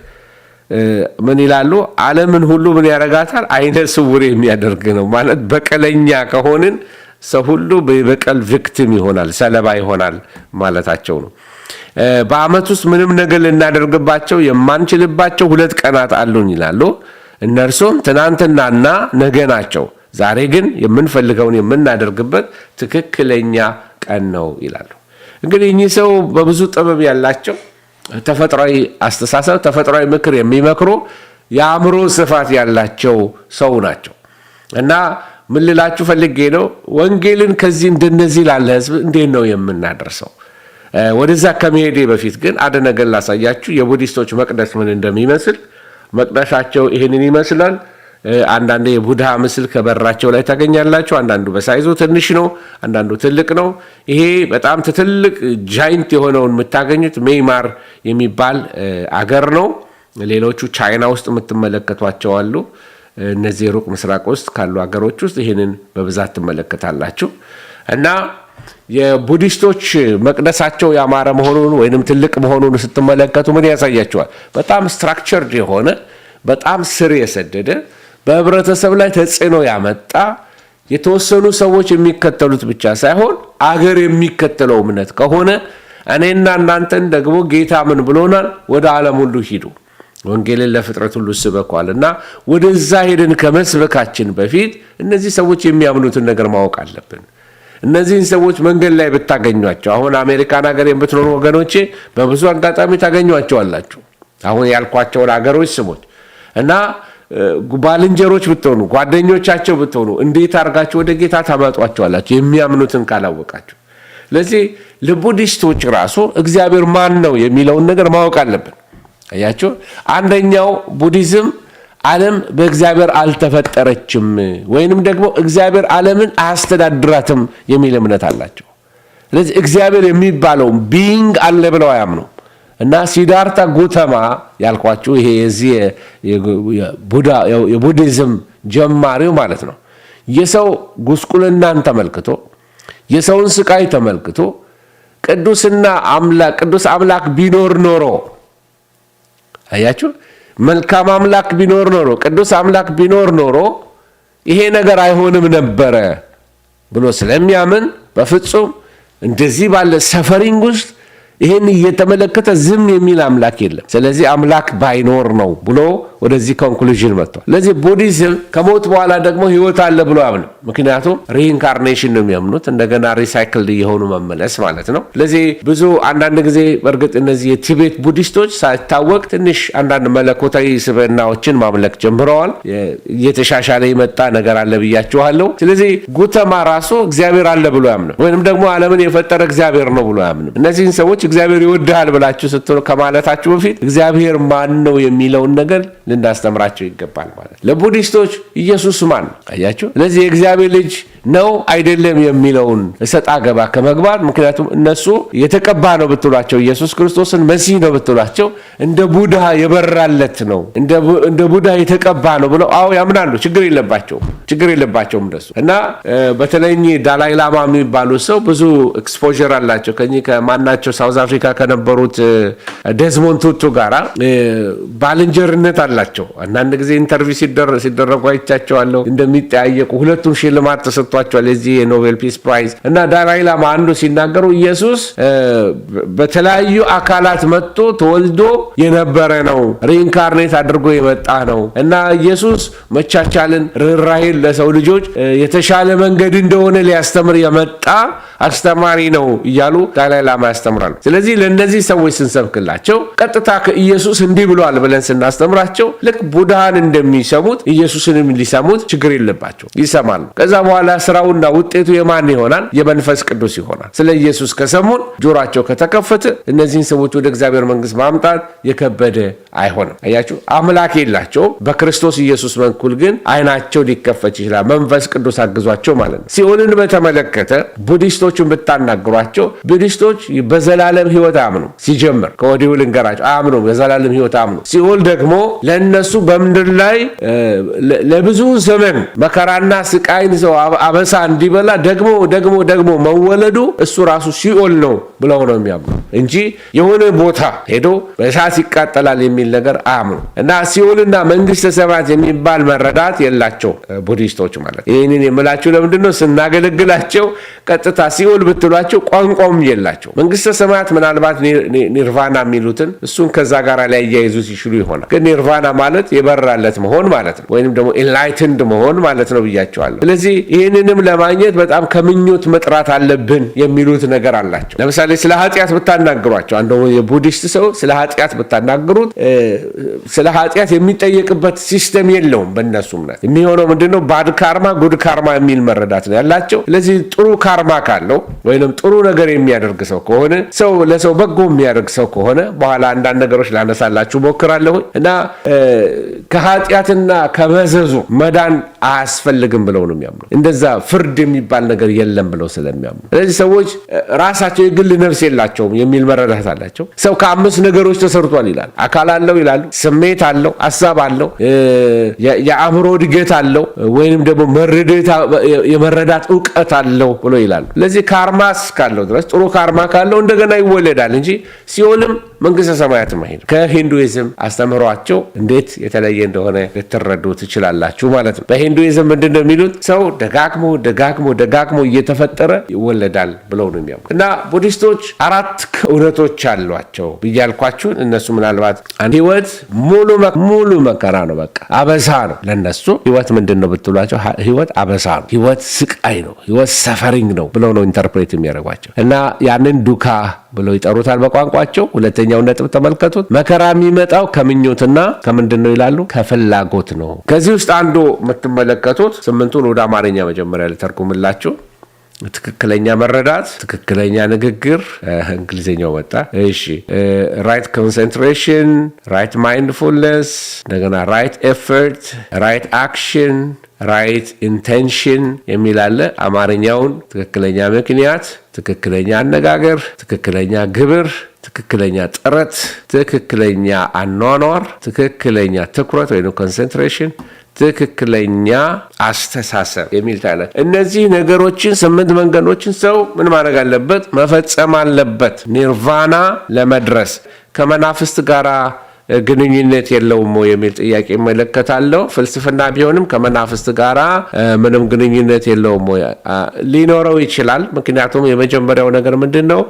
ምን ይላሉ? ዓለምን ሁሉ ምን ያደርጋታል? ዓይነ ስውር የሚያደርግ ነው ማለት። በቀለኛ ከሆንን ሰው ሁሉ በበቀል ቪክቲም ይሆናል፣ ሰለባ ይሆናል ማለታቸው ነው። በዓመት ውስጥ ምንም ነገር ልናደርግባቸው የማንችልባቸው 2 ቀናት አሉን ይላሉ። እነርሱም ትናንትናና ነገ ናቸው። ዛሬ ግን የምንፈልገውን የምናደርግበት ትክክለኛ ቀን ነው ይላሉ። እንግዲህ እኚህ ሰው በብዙ ጥበብ ያላቸው ተፈጥሯዊ አስተሳሰብ፣ ተፈጥሯዊ ምክር የሚመክሩ የአእምሮ ስፋት ያላቸው ሰው ናቸው እና ምን ልላችሁ ፈልጌ ነው፣ ወንጌልን ከዚህ እንደነዚህ ላለ ህዝብ እንዴት ነው የምናደርሰው? ወደዛ ከመሄዴ በፊት ግን አንድ ነገር ላሳያችሁ። የቡዲስቶች መቅደስ ምን እንደሚመስል። መቅደሳቸው ይህንን ይመስላል። አንዳንድ የቡድሃ ምስል ከበራቸው ላይ ታገኛላችሁ። አንዳንዱ በሳይዙ ትንሽ ነው፣ አንዳንዱ ትልቅ ነው። ይሄ በጣም ትልቅ ጃይንት የሆነውን የምታገኙት ሜይማር የሚባል አገር ነው። ሌሎቹ ቻይና ውስጥ የምትመለከቷቸው አሉ። እነዚህ ሩቅ ምስራቅ ውስጥ ካሉ አገሮች ውስጥ ይህንን በብዛት ትመለከታላችሁ። እና የቡዲስቶች መቅደሳቸው ያማረ መሆኑን ወይንም ትልቅ መሆኑን ስትመለከቱ ምን ያሳያቸዋል? በጣም ስትራክቸርድ የሆነ በጣም ስር የሰደደ በህብረተሰብ ላይ ተጽዕኖ ያመጣ የተወሰኑ ሰዎች የሚከተሉት ብቻ ሳይሆን አገር የሚከተለው እምነት ከሆነ እኔና እናንተን ደግሞ ጌታ ምን ብሎናል? ወደ ዓለም ሁሉ ሂዱ፣ ወንጌልን ለፍጥረት ሁሉ ስበኳል። እና ወደዛ ሄደን ከመስበካችን በፊት እነዚህ ሰዎች የሚያምኑትን ነገር ማወቅ አለብን። እነዚህን ሰዎች መንገድ ላይ ብታገኟቸው፣ አሁን አሜሪካን ሀገር የምትኖሩ ወገኖቼ በብዙ አጋጣሚ ታገኟቸዋላችሁ። አሁን ያልኳቸውን ሀገሮች ስሞች እና ባልንጀሮች ብትሆኑ፣ ጓደኞቻቸው ብትሆኑ እንዴት አድርጋችሁ ወደ ጌታ ታመጧቸዋላችሁ? የሚያምኑትን ካላወቃችሁ። ስለዚህ ለቡዲስቶች ራሱ እግዚአብሔር ማን ነው የሚለውን ነገር ማወቅ አለብን። አያችሁ፣ አንደኛው ቡዲዝም ዓለም በእግዚአብሔር አልተፈጠረችም ወይንም ደግሞ እግዚአብሔር ዓለምን አያስተዳድራትም የሚል እምነት አላቸው። ስለዚህ እግዚአብሔር የሚባለው ቢይንግ አለ ብለው አያምኑ እና ሲዳርታ ጉተማ ያልኳችሁ ይሄ የዚህ የቡዲዝም ጀማሪው ማለት ነው የሰው ጉስቁልናን ተመልክቶ የሰውን ስቃይ ተመልክቶ ቅዱስ አምላክ ቢኖር ኖሮ አያችሁ መልካም አምላክ ቢኖር ኖሮ ቅዱስ አምላክ ቢኖር ኖሮ ይሄ ነገር አይሆንም ነበረ ብሎ ስለሚያምን በፍጹም እንደዚህ ባለ ሰፈሪንግ ውስጥ ይሄን እየተመለከተ ዝም የሚል አምላክ የለም። ስለዚህ አምላክ ባይኖር ነው ብሎ ወደዚህ ኮንክሉዥን መጥቷል። ስለዚህ ቡዲዝም ከሞት በኋላ ደግሞ ህይወት አለ ብሎ አያምንም። ምክንያቱም ሪኢንካርኔሽን ነው የሚያምኑት፣ እንደገና ሪሳይክልድ የሆኑ መመለስ ማለት ነው። ስለዚህ ብዙ አንዳንድ ጊዜ በእርግጥ እነዚህ የቲቤት ቡዲስቶች ሳይታወቅ ትንሽ አንዳንድ መለኮታዊ ስብዕናዎችን ማምለክ ጀምረዋል። እየተሻሻለ የመጣ ነገር አለ ብያችኋለሁ። ስለዚህ ጉተማ ራሱ እግዚአብሔር አለ ብሎ አያምንም፣ ወይንም ደግሞ ዓለምን የፈጠረ እግዚአብሔር ነው ብሎ አያምንም። እነዚህን ሰዎች እግዚአብሔር ይወድሃል ብላችሁ ስትሉ ከማለታችሁ በፊት እግዚአብሔር ማን ነው የሚለውን ነገር ልናስተምራቸው ይገባል ማለት። ለቡዲስቶች ኢየሱስ ማን ነው? አያችሁ። ስለዚህ የእግዚአብሔር ልጅ ነው አይደለም የሚለውን እሰጣ ገባ ከመግባት፣ ምክንያቱም እነሱ የተቀባ ነው ብትሏቸው፣ ኢየሱስ ክርስቶስን መሲህ ነው ብትሏቸው እንደ ቡድሃ የበራለት ነው እንደ ቡድሃ የተቀባ ነው ብለው አዎ ያምናሉ። ችግር የለባቸውም እንደሱ። እና በተለይ ዳላይ ላማ የሚባሉ ሰው ብዙ ኤክስፖዠር አላቸው ከማናቸው ሳውዝ አፍሪካ ከነበሩት ዴዝሞንድ ቱቱ ጋራ ባልንጀርነት አላቸው። አንዳንድ ጊዜ ኢንተርቪው ሲደረጉ አይቻቸዋለሁ እንደሚጠያየቁ። ሁለቱም ሽልማት ተሰጥቷቸዋል የዚህ የኖቤል ፒስ ፕራይዝ። እና ዳላይ ላማ አንዱ ሲናገሩ ኢየሱስ በተለያዩ አካላት መጥቶ ተወልዶ የነበረ ነው፣ ሪኢንካርኔት አድርጎ የመጣ ነው እና ኢየሱስ መቻቻልን፣ ርኅራኄን ለሰው ልጆች የተሻለ መንገድ እንደሆነ ሊያስተምር የመጣ አስተማሪ ነው እያሉ ዳላይ ላማ ያስተምራሉ። ስለዚህ ለእነዚህ ሰዎች ስንሰብክላቸው ቀጥታ ከኢየሱስ እንዲህ ብሏል ብለን ስናስተምራቸው ልክ ቡድሃን እንደሚሰሙት ኢየሱስንም ሊሰሙት ችግር የለባቸው፣ ይሰማሉ። ከዛ በኋላ ስራውና ውጤቱ የማን ይሆናል? የመንፈስ ቅዱስ ይሆናል። ስለ ኢየሱስ ከሰሙን ጆሯቸው ከተከፈተ እነዚህን ሰዎች ወደ እግዚአብሔር መንግስት ማምጣት የከበደ አይሆንም። አያችሁ፣ አምላክ የላቸውም። በክርስቶስ ኢየሱስ በኩል ግን አይናቸው ሊከፈት ይችላል፣ መንፈስ ቅዱስ አግዟቸው ማለት ነው። ሲኦልን በተመለከተ ቡዲስቶችን ብታናግሯቸው ቡዲስቶች በዘላለም ህይወት አያምኑ። ሲጀምር ከወዲሁ ልንገራቸው አያምኑ፣ በዘላለም ህይወት አያምኑ። ሲኦል ደግሞ ለእነሱ በምድር ላይ ለብዙ ዘመን መከራና ስቃይን ሰው አበሳ እንዲበላ ደግሞ መወለዱ እሱ ራሱ ሲኦል ነው ብለው ነው የሚያምኑ እንጂ የሆነ ቦታ ሄዶ በእሳት ይቃጠላል የሚል ነገር አያምኑ። እና ሲኦልና መንግስተ ሰማያት የሚባል መረዳት የላቸው ቡዲስቶች ማለት። ይህንን የምላችሁ ለምንድን ነው? ስናገለግላቸው ቀጥታ ሲኦል ብትሏቸው ቋንቋውም የላቸው። መንግስተ ሰማያት ምናልባት ኒርቫና የሚሉትን እሱን ከዛ ጋር ላይ ያያይዙት ይችሉ ይሆናል። ግን ኒርቫና ማለት የበራለት መሆን ማለት ነው፣ ወይንም ደግሞ ኢንላይትንድ መሆን ማለት ነው ብያቸዋለሁ። ስለዚህ ይህንንም ለማግኘት በጣም ከምኞት መጥራት አለብን የሚሉት ነገር አላቸው። ለምሳሌ ስለ ኃጢአት ብታናግሯቸው፣ አንዱ የቡዲስት ሰው ስለ ኃጢአት ብታናግሩት ስለ ኃጢአት የሚጠየቅበት ሲስተም የለውም። በእነሱ እምነት የሚሆነው ምንድነው? ባድ ካርማ ጉድ ካርማ የሚል መረዳት ነው ያላቸው። ስለዚህ ጥሩ ካርማ ካለው ወይንም ጥሩ ነገር የሚያደርግ ሰው ከሆነ ሰው ለሰው በጎ የሚያደርግ ሰው ከሆነ በኋላ አንዳንድ ነገሮች ላነሳላችሁ ሞክራለሁ እና ከኃጢአትና ከመዘዙ መዳን አያስፈልግም ብለው ነው የሚያምኑ። እንደዛ ፍርድ የሚባል ነገር የለም ብለው ስለሚያምኑ ስለዚህ ሰዎች ራሳቸው የግል ነፍስ የላቸውም የሚል መረዳት አላቸው። ሰው ከ5 ነገሮች ተሰርቷል ይላል። አካል አለው ይላሉ፣ ስሜት አለው፣ ሀሳብ አለው፣ የአእምሮ እድገት አለው፣ ወይንም ደግሞ የመረዳት እውቀት አለው ብሎ ይላሉ። ስለዚህ ካርማስ ካለው ድረስ ጥሩ ካርማ ካለው እንደገና ይወለዳል እንጂ ሲኦልም መንግስተ ሰማያትም አይሄድም። ከሂንዱይዝም አስተምህሯቸው እንዴት የተለየ እንደሆነ ልትረዱ ትችላላችሁ ማለት ነው። በሂንዱይዝም ምንድነው የሚሉት? ሰው ደጋግሞ እየተፈጠረ ይወለዳል ብለው ነው የሚያምኑ እና ቡዲስቶች 4 እውነቶች አሏቸው ብያልኳችሁን። እነሱ ምናልባት ህይወት ሙሉ መከራ ነው፣ በቃ አበሳ ነው ለነሱ። ህይወት ምንድነው ብትሏቸው ህይወት አበሳ ነው፣ ህይወት ስቃይ ነው፣ ህይወት ሰፈሪንግ ነው ብለው ነው ኢንተርፕሬት የሚያደርጓቸው እና ያንን ዱካ ብለው ይጠሩታል በቋንቋቸው። ሁለተኛው ነጥብ ተመልከቱት። መከራ የሚመጣው ከምኞትና ከምንድነው ይላሉ? ከፍላጎት ነው። ከዚህ ውስጥ አንዱ የምትመለከቱት 8ቱን ወደ አማርኛ መጀመሪያ ልተርጉምላችሁ። ትክክለኛ መረዳት፣ ትክክለኛ ንግግር፣ እንግሊዝኛው ወጣ። እሺ፣ ራይት ኮንሰንትሬሽን፣ ራይት ማይንድፉልነስ፣ እንደገና ራይት ኤፈርት፣ ራይት አክሽን፣ ራይት ኢንቴንሽን የሚል አለ። አማርኛውን ትክክለኛ ምክንያት፣ ትክክለኛ አነጋገር፣ ትክክለኛ ግብር፣ ትክክለኛ ጥረት፣ ትክክለኛ አኗኗር፣ ትክክለኛ ትኩረት ወይም ኮንሰንትሬሽን፣ ትክክለኛ አስተሳሰብ የሚል ታለ። እነዚህ ነገሮችን 8 መንገዶችን ሰው ምን ማድረግ አለበት? መፈጸም አለበት ኒርቫና ለመድረስ። ከመናፍስት ጋራ ግንኙነት የለውም የሚል ጥያቄ እመለከታለሁ። ፍልስፍና ቢሆንም ከመናፍስት ጋራ ምንም ግንኙነት የለውም። ሊኖረው ይችላል። ምክንያቱም የመጀመሪያው ነገር ምንድነው?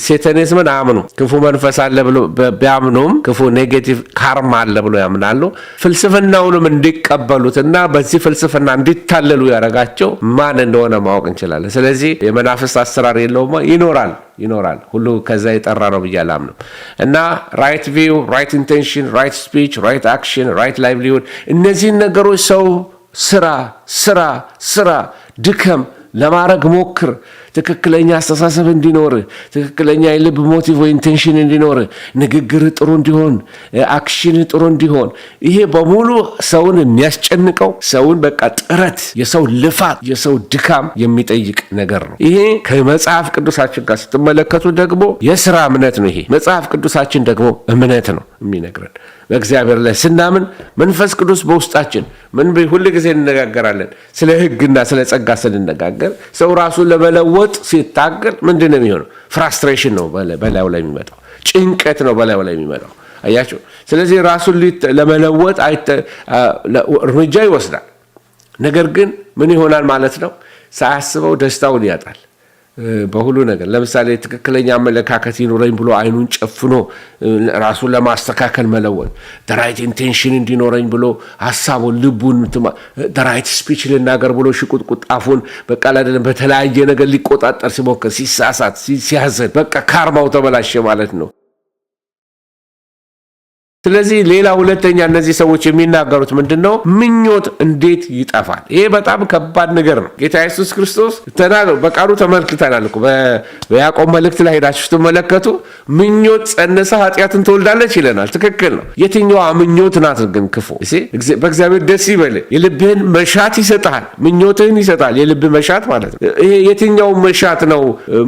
ሴተኒዝምን አያምኑ። ክፉ መንፈስ አለ ብሎ ቢያምኑም ክፉ ኔጌቲቭ ካርማ አለ ብሎ ያምናሉ። ፍልስፍናውንም እንዲቀበሉትና በዚህ ፍልስፍና እንዲታለሉ ያደረጋቸው ማን እንደሆነ ማወቅ እንችላለን። ስለዚህ የመናፍስት አሰራር የለውም። ይኖራል ሁሉ ከዛ የጠራ ነው ብዬ አላምንም እና ራይት ቪው፣ ራይት ኢንቴንሽን፣ ራይት ስፒች፣ ራይት አክሽን፣ ራይት ላይቭሊሁድ እነዚህን ነገሮች ሰው ስራ ድከም ለማድረግ ሞክር። ትክክለኛ አስተሳሰብ እንዲኖር፣ ትክክለኛ የልብ ሞቲቭ ወይ ኢንቴንሽን እንዲኖር፣ ንግግር ጥሩ እንዲሆን፣ አክሽን ጥሩ እንዲሆን፣ ይሄ በሙሉ ሰውን የሚያስጨንቀው ሰውን በቃ ጥረት፣ የሰው ልፋት፣ የሰው ድካም የሚጠይቅ ነገር ነው። ይሄ ከመጽሐፍ ቅዱሳችን ጋር ስትመለከቱ ደግሞ የሥራ እምነት ነው። ይሄ መጽሐፍ ቅዱሳችን ደግሞ እምነት ነው የሚነግረን። በእግዚአብሔር ላይ ስናምን መንፈስ ቅዱስ በውስጣችን ሁል ጊዜ እንነጋገራለን። ስለ ሕግና ስለ ጸጋ ስንነጋገር ሰው ራሱን ለመለወጥ ሲታገል ምንድን ነው የሚሆነው? ፍራስትሬሽን ነው በላዩ ላይ የሚመጣው፣ ጭንቀት ነው በላዩ ላይ የሚመጣው። አያቸው። ስለዚህ ራሱን ለመለወጥ እርምጃ ይወስዳል። ነገር ግን ምን ይሆናል ማለት ነው? ሳያስበው ደስታውን ያጣል በሁሉ ነገር። ለምሳሌ ትክክለኛ አመለካከት ይኖረኝ ብሎ አይኑን ጨፍኖ ራሱን ለማስተካከል መለወጥ፣ ራይት ኢንቴንሽን እንዲኖረኝ ብሎ ሐሳቡን ልቡን ራይት ስፒች ልናገር ብሎ ሽቁጥቁጥ አፉን በቃ አይደለም በተለያየ ነገር ሊቆጣጠር ሲሞክር ሲሳሳት ሲያዘን በቃ ካርማው ተበላሸ ማለት ነው። ስለዚህ ሌላ ሁለተኛ እነዚህ ሰዎች የሚናገሩት ምንድነው? ምኞት እንዴት ይጠፋል? ይሄ በጣም ከባድ ነገር ነው። ጌታ ኢየሱስ ክርስቶስ በቃሉ ተመልክተናል እኮ በያዕቆብ መልእክት ላይ ሄዳችሁ ስትመለከቱ ምኞት ጸንሳ ኃጢአትን ትወልዳለች ይለናል። ትክክል ነው። የትኛዋ ምኞት ናት ግን ክፉ? በእግዚአብሔር ደስ ይበል፣ የልብህን መሻት ይሰጣል፣ ምኞትህን ይሰጣል። የልብ መሻት ማለት ነው። ይሄ የትኛው መሻት ነው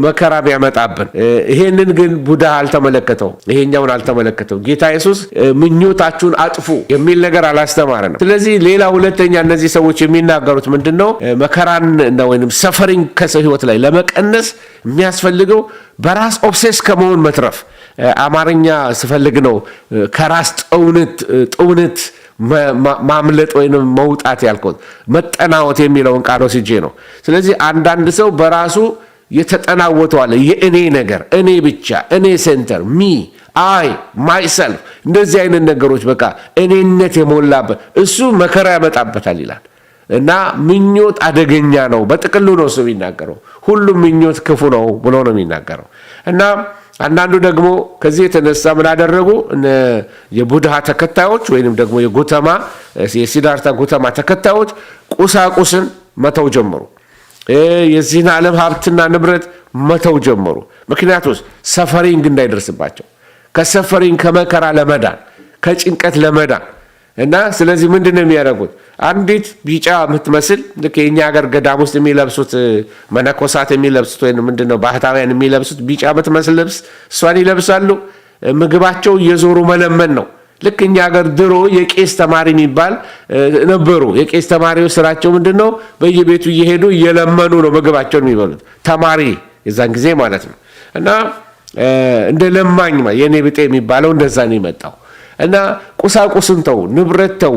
መከራ ቢያመጣብን? ይሄንን ግን ቡዳ አልተመለከተው፣ ይሄኛውን አልተመለከተው። ጌታ ኢየሱስ ምኞታችሁን አጥፉ የሚል ነገር አላስተማረንም። ስለዚህ ሌላ ሁለተኛ እነዚህ ሰዎች የሚናገሩት ምንድነው? መከራን ወይንም ሰፈሪንግ ከሰው ህይወት ላይ ለመቀነስ የሚያስፈልገው በራስ ኦብሴስ ከመሆን መትረፍ። አማርኛ ስፈልግ ነው ከራስ ጥውነት ማምለጥ ወይም መውጣት ያልኩት መጠናወት የሚለውን ቃል ወስጄ ነው። ስለዚህ አንዳንድ ሰው በራሱ የተጠናወተው አለ የእኔ ነገር፣ እኔ ብቻ፣ እኔ ሴንተር፣ ሚ አይ ማይሰልፍ እንደዚህ አይነት ነገሮች በቃ እኔነት የሞላበት እሱ መከራ ያመጣበታል ይላል። እና ምኞት አደገኛ ነው በጥቅሉ ነው እሱ የሚናገረው። ሁሉም ምኞት ክፉ ነው ብሎ ነው የሚናገረው። እና አንዳንዱ ደግሞ ከዚህ የተነሳ ምን አደረጉ? የቡድሃ ተከታዮች ወይንም ደግሞ የሲዳርታ ጉተማ ተከታዮች ቁሳቁስን መተው ጀመሩ። የዚህን ዓለም ሀብትና ንብረት መተው ጀመሩ። ምክንያቱም ሰፈሪንግ እንዳይደርስባቸው፣ ከሰፈሪንግ ከመከራ ለመዳን፣ ከጭንቀት ለመዳን እና ስለዚህ ምንድን ነው የሚያደርጉት? አንዲት ቢጫ የምትመስል ልክ የእኛ ሀገር ገዳም ውስጥ የሚለብሱት መነኮሳት የሚለብሱት ወይም ምንድነው ባህታውያን የሚለብሱት ቢጫ የምትመስል ልብስ እሷን ይለብሳሉ። ምግባቸው እየዞሩ መለመን ነው። ልክ እኛ ሀገር ድሮ የቄስ ተማሪ የሚባል ነበሩ። የቄስ ተማሪዎች ስራቸው ምንድን ነው? በየቤቱ እየሄዱ እየለመኑ ነው ምግባቸውን የሚበሉት። ተማሪ የዛን ጊዜ ማለት ነው። እና እንደ ለማኝ የኔ ብጤ የሚባለው እንደዛ ነው የመጣው። እና ቁሳቁስን ተው፣ ንብረት ተው፣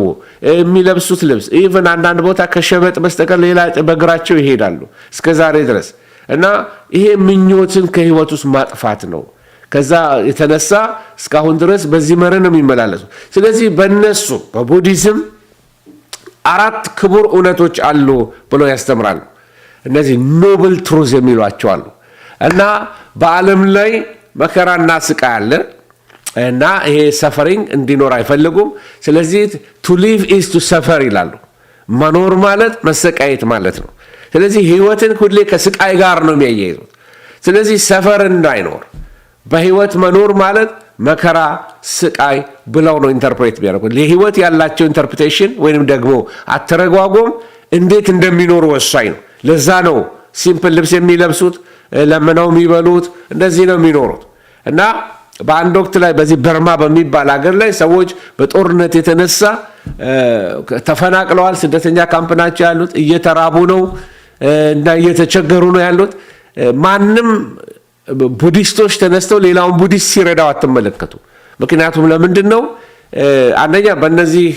የሚለብሱት ልብስ ኢቭን አንዳንድ ቦታ ከሸበጥ በስተቀር ሌላ በእግራቸው ይሄዳሉ እስከ ዛሬ ድረስ። እና ይሄ ምኞትን ከህይወት ውስጥ ማጥፋት ነው። ከዛ የተነሳ እስካሁን ድረስ በዚህ መርህ ነው የሚመላለሱ። ስለዚህ በእነሱ በቡዲዝም 4 ክቡር እውነቶች አሉ ብሎ ያስተምራሉ። እነዚህ ኖብል ትሩዝ የሚሏቸው አሉ። እና በዓለም ላይ መከራና ስቃይ አለ እና ይሄ ሰፈሪንግ እንዲኖር አይፈልጉም። ስለዚህ ቱ ሊቭ ኢዝ ቱ ሰፈር ይላሉ። መኖር ማለት መሰቃየት ማለት ነው። ስለዚህ ህይወትን ሁሌ ከስቃይ ጋር ነው የሚያያይዙት። ስለዚህ ሰፈር እንዳይኖር በህይወት መኖር ማለት መከራ፣ ስቃይ ብለው ነው ኢንተርፕሬት ቢያደርጉት። ለህይወት ያላቸው ኢንተርፕሬቴሽን ወይንም ደግሞ አተረጓጎም እንዴት እንደሚኖሩ ወሳኝ ነው። ለዛ ነው ሲምፕል ልብስ የሚለብሱት፣ ለምነው የሚበሉት፣ እንደዚህ ነው የሚኖሩት። እና በአንድ ወቅት ላይ በዚህ በርማ በሚባል ሀገር ላይ ሰዎች በጦርነት የተነሳ ተፈናቅለዋል። ስደተኛ ካምፕ ናቸው ያሉት፣ እየተራቡ ነው እና እየተቸገሩ ነው ያሉት። ማንም ቡዲስቶች ተነስተው ሌላውን ቡዲስት ሲረዳው አትመለከቱ። ምክንያቱም ለምንድን ነው? አንደኛ በእነዚህ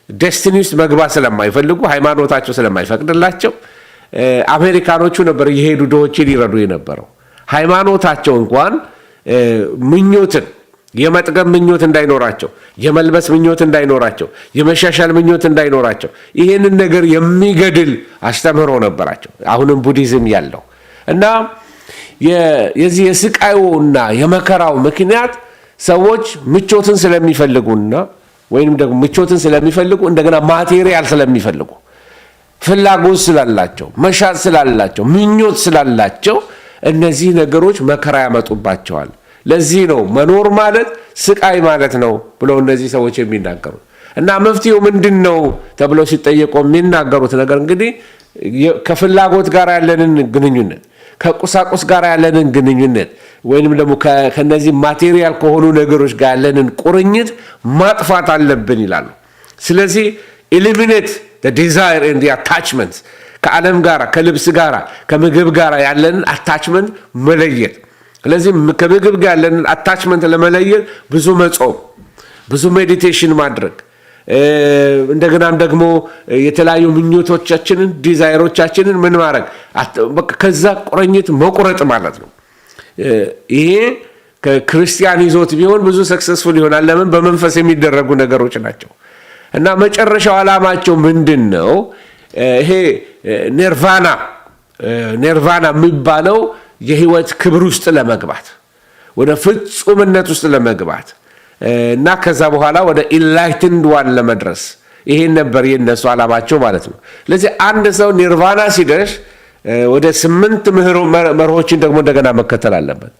ዴስቲኒ ውስጥ መግባት ስለማይፈልጉ፣ ሃይማኖታቸው ስለማይፈቅድላቸው አሜሪካኖቹ ነበር እየሄዱ ድሆችን ይረዱ የነበረው። ሃይማኖታቸው እንኳን ምኞትን የመጥገብ ምኞት እንዳይኖራቸው፣ የመልበስ ምኞት እንዳይኖራቸው፣ የመሻሻል ምኞት እንዳይኖራቸው ይህንን ነገር የሚገድል አስተምህሮ ነበራቸው። አሁንም ቡዲዝም ያለው እና የዚህ የስቃዩና የመከራው ምክንያት ሰዎች ምቾትን ስለሚፈልጉና ወይንም ደግሞ ምቾትን ስለሚፈልጉ እንደገና ማቴሪያል ስለሚፈልጉ ፍላጎት ስላላቸው፣ መሻት ስላላቸው፣ ምኞት ስላላቸው እነዚህ ነገሮች መከራ ያመጡባቸዋል። ለዚህ ነው መኖር ማለት ስቃይ ማለት ነው ብለው እነዚህ ሰዎች የሚናገሩት። እና መፍትሄው ምንድን ነው ተብለው ሲጠየቁ የሚናገሩት ነገር እንግዲህ ከፍላጎት ጋር ያለንን ግንኙነት፣ ከቁሳቁስ ጋር ያለንን ግንኙነት ወይንም ደግሞ ከነዚህ ማቴሪያል ከሆኑ ነገሮች ጋር ያለንን ቁርኝት ማጥፋት አለብን ይላሉ። ስለዚህ ኤሊሚኔት the desire and the attachment ከዓለም ጋር፣ ከልብስ ጋር፣ ከምግብ ጋር ያለንን አታችመንት መለየት። ስለዚህ ከምግብ ጋር ያለንን አታችመንት ለመለየት ብዙ መጾም፣ ብዙ ሜዲቴሽን ማድረግ፣ እንደገናም ደግሞ የተለያዩ ምኞቶቻችንን ዲዛይሮቻችንን ምን ማድረግ ከዛ ቁርኝት መቁረጥ ማለት ነው። ይሄ ከክርስቲያን ይዞት ቢሆን ብዙ ሰክሰስፉል ይሆናል። ለምን? በመንፈስ የሚደረጉ ነገሮች ናቸው። እና መጨረሻው ዓላማቸው ምንድን ነው? ይሄ ኒርቫና የሚባለው የህይወት ክብር ውስጥ ለመግባት፣ ወደ ፍጹምነት ውስጥ ለመግባት እና ከዛ በኋላ ወደ ኢንላይትንድ ዋን ለመድረስ ይሄን ነበር የነሱ ዓላማቸው ማለት ነው። ስለዚህ አንድ ሰው ኒርቫና ሲደርስ ወደ 8 መርሆችን ደግሞ እንደገና መከተል አለበት።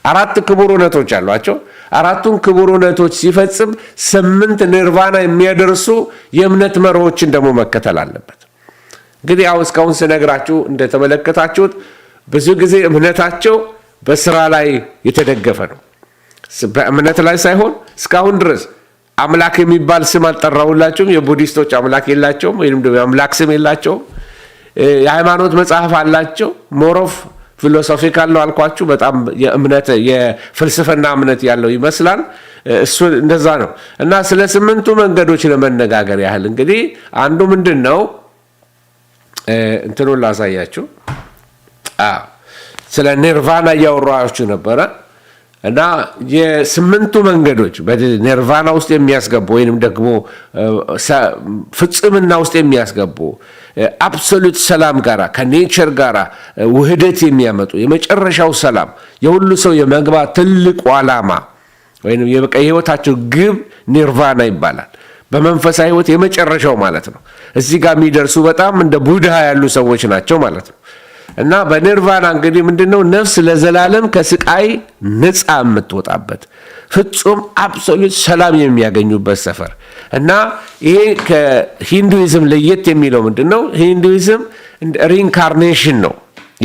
4 ክቡር እውነቶች አሏቸው። 4ቱን ክቡር እውነቶች ሲፈጽም 8 ኒርቫና የሚያደርሱ የእምነት መርሆችን ደግሞ መከተል አለበት። እንግዲህ አሁን እስካሁን ስነግራችሁ እንደተመለከታችሁት ብዙ ጊዜ እምነታቸው በስራ ላይ የተደገፈ ነው። በእምነት ላይ ሳይሆን እስካሁን ድረስ አምላክ የሚባል ስም አልጠራሁላችሁም። የቡዲስቶች አምላክ የላቸውም፣ ወይም ደግሞ የአምላክ ስም የላቸውም። የሃይማኖት መጽሐፍ አላቸው። ሞሮፍ ፊሎሶፊካል ነው አልኳችሁ። በጣም የፍልስፍና እምነት ያለው ይመስላል። እሱ እንደዛ ነው። እና ስለ 8ቱ መንገዶች ለመነጋገር ያህል እንግዲህ አንዱ ምንድን ነው? እንትኑን ላሳያችሁ። ስለ ኒርቫና እያወራችሁ ነበረ እና የስምንቱ መንገዶች በኒርቫና ውስጥ የሚያስገቡ ወይንም ደግሞ ፍጽምና ውስጥ የሚያስገቡ አብሶሉት ሰላም ጋራ ከኔቸር ጋራ ውህደት የሚያመጡ የመጨረሻው ሰላም የሁሉ ሰው የመግባት ትልቁ ዓላማ ወይንም የህይወታቸው ግብ ኒርቫና ይባላል። በመንፈሳዊ ህይወት የመጨረሻው ማለት ነው። እዚህ ጋር የሚደርሱ በጣም እንደ ቡድሃ ያሉ ሰዎች ናቸው ማለት ነው። እና በኒርቫና እንግዲህ ምንድነው ነፍስ ለዘላለም ከስቃይ ነፃ የምትወጣበት ፍጹም አብሶሉት ሰላም የሚያገኙበት ሰፈር እና ይሄ ከሂንዱይዝም ለየት የሚለው ምንድነው? ሂንዱይዝም ሪኢንካርኔሽን ነው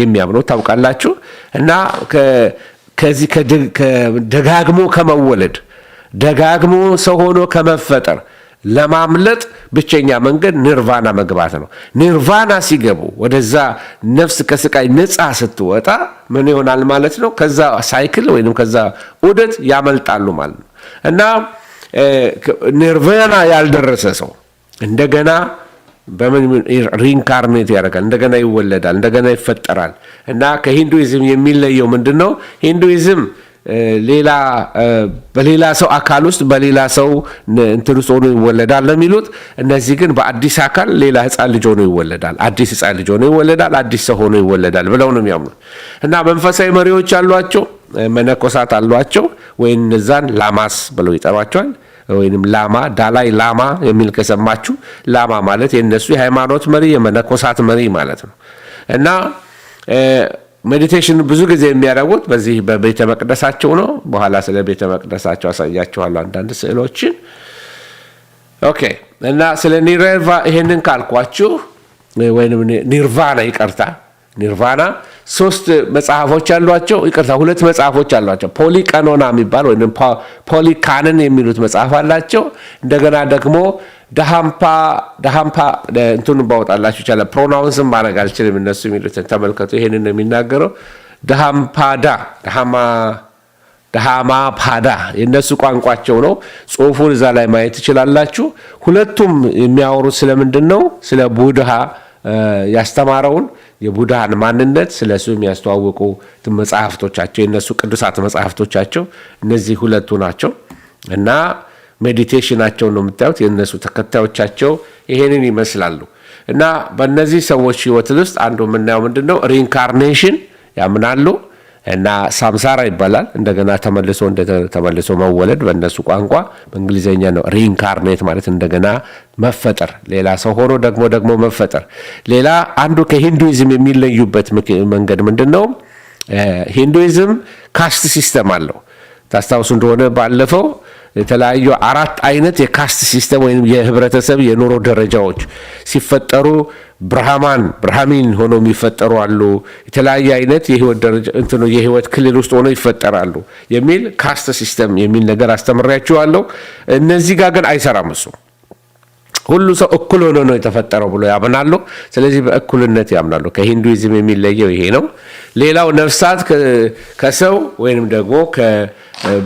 የሚያምነው ታውቃላችሁ። እና ከዚህ ደጋግሞ ከመወለድ ደጋግሞ ሰው ሆኖ ከመፈጠር ለማምለጥ ብቸኛ መንገድ ኒርቫና መግባት ነው። ኒርቫና ሲገቡ ወደዛ ነፍስ ከስቃይ ነፃ ስትወጣ ምን ይሆናል ማለት ነው? ከዛ ሳይክል ወይንም ከዛ ዑደት ያመልጣሉ ማለት ነው። እና ኒርቫና ያልደረሰ ሰው እንደገና በምን ሪኢንካርኔት ያደርጋል? እንደገና ይወለዳል፣ እንደገና ይፈጠራል። እና ከሂንዱይዝም የሚለየው ምንድነው? ሂንዱይዝም በሌላ ሰው አካል ውስጥ በሌላ ሰው እንትን ውስጥ ሆኖ ይወለዳል ለሚሉት፣ እነዚህ ግን በአዲስ አካል ሌላ ህፃን ልጅ ሆኖ ይወለዳል፣ አዲስ ህፃን ልጅ ሆኖ ይወለዳል፣ አዲስ ሰው ሆኖ ይወለዳል ብለው ነው የሚያምኑት። እና መንፈሳዊ መሪዎች አሏቸው፣ መነኮሳት አሏቸው፣ ወይም እነዛን ላማስ ብለው ይጠሯቸዋል። ወይንም ላማ ዳላይ ላማ የሚል ከሰማችሁ ላማ ማለት የነሱ የሃይማኖት መሪ የመነኮሳት መሪ ማለት ነው። እና ሜዲቴሽን ብዙ ጊዜ የሚያደርጉት በዚህ በቤተ መቅደሳቸው ነው። በኋላ ስለ ቤተ መቅደሳቸው አሳያችኋለሁ አንዳንድ ስዕሎችን። ኦኬ። እና ስለ ይሄንን ካልኳችሁ ወይንም ኒርቫና ኒርቫና 3 መጽሐፎች አሏቸው። 2 መጽሐፎች አሏቸው። ፖሊቀኖና የሚባል ወይንም ፖሊካንን የሚሉት መጽሐፍ አላቸው። እንደገና ደግሞ ደሃምፓ እንትኑ ባወጣላችሁ ይችላል። ፕሮናውንስም ማድረግ አልችልም። እነሱ የሚሉትን ተመልከቱ። ይሄንን ነው የሚናገረው። ደሃማፓዳ የእነሱ ቋንቋቸው ነው። ጽሁፉን እዛ ላይ ማየት ትችላላችሁ። ሁለቱም የሚያወሩት ስለምንድን ነው? ስለ ቡድሃ ያስተማረውን የቡድሃን ማንነት ስለሱ የሚያስተዋውቁ መጽሐፍቶቻቸው የነሱ ቅዱሳት መጽሐፍቶቻቸው እነዚህ ሁለቱ ናቸው። እና ሜዲቴሽናቸው ነው የምታዩት። የነሱ ተከታዮቻቸው ይሄንን ይመስላሉ። እና በእነዚህ ሰዎች ህይወት ውስጥ አንዱ የምናየው ምንድነው? ሪኢንካርኔሽን ያምናሉ። እና ሳምሳራ ይባላል። እንደገና ተመልሶ መወለድ በእነሱ ቋንቋ፣ በእንግሊዘኛ ነው ሪኢንካርኔት ማለት እንደገና መፈጠር፣ ሌላ ሰው ሆኖ ደግሞ መፈጠር። ሌላ አንዱ ከሂንዱይዝም የሚለዩበት መንገድ ምንድነው? ሂንዱይዝም ካስት ሲስተም አለው። ታስታውሱ እንደሆነ ባለፈው የተለያዩ 4 አይነት የካስት ሲስተም ወይም የህብረተሰብ የኑሮ ደረጃዎች ሲፈጠሩ ብርሃሚን ሆኖ የሚፈጠሩ አሉ። የተለያየ አይነት የህይወት ደረጃ የህይወት ክልል ውስጥ ሆኖ ይፈጠራሉ የሚል ካስት ሲስተም የሚል ነገር አስተምሬያችኋለሁ። እነዚህ ጋር ግን አይሰራም እሱ። ሁሉ ሰው እኩል ሆኖ ነው የተፈጠረው ብሎ ያምናሉ። ስለዚህ በእኩልነት ያምናሉ። ከሂንዱይዝም የሚለየው ይሄ ነው። ሌላው ነፍሳት ከሰው ወይንም ደግሞ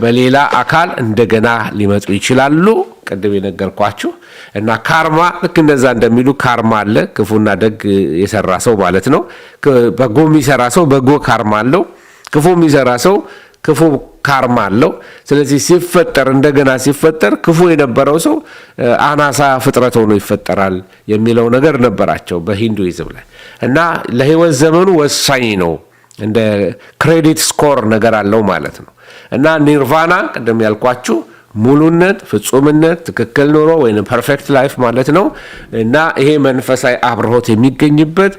በሌላ አካል እንደገና ሊመጡ ይችላሉ፣ ቅድም የነገርኳችሁ። እና ካርማ ልክ እንደዛ እንደሚሉ ካርማ አለ። ክፉና ደግ የሰራ ሰው ማለት ነው። በጎ የሚሰራ ሰው በጎ ካርማ አለው፣ ክፉ የሚሰራ ሰው ክፉ ካርማ አለው። ስለዚህ እንደገና ሲፈጠር ክፉ የነበረው ሰው አናሳ ፍጥረት ሆኖ ይፈጠራል የሚለው ነገር ነበራቸው በሂንዱይዝም ላይ። እና ለህይወት ዘመኑ ወሳኝ ነው፣ እንደ ክሬዲት ስኮር ነገር አለው ማለት ነው። እና ኒርቫና ቅድም ያልኳችሁ ሙሉነት፣ ፍጹምነት፣ ትክክል ኑሮ ወይም ፐርፌክት ላይፍ ማለት ነው። እና ይሄ መንፈሳዊ አብርሆት የሚገኝበት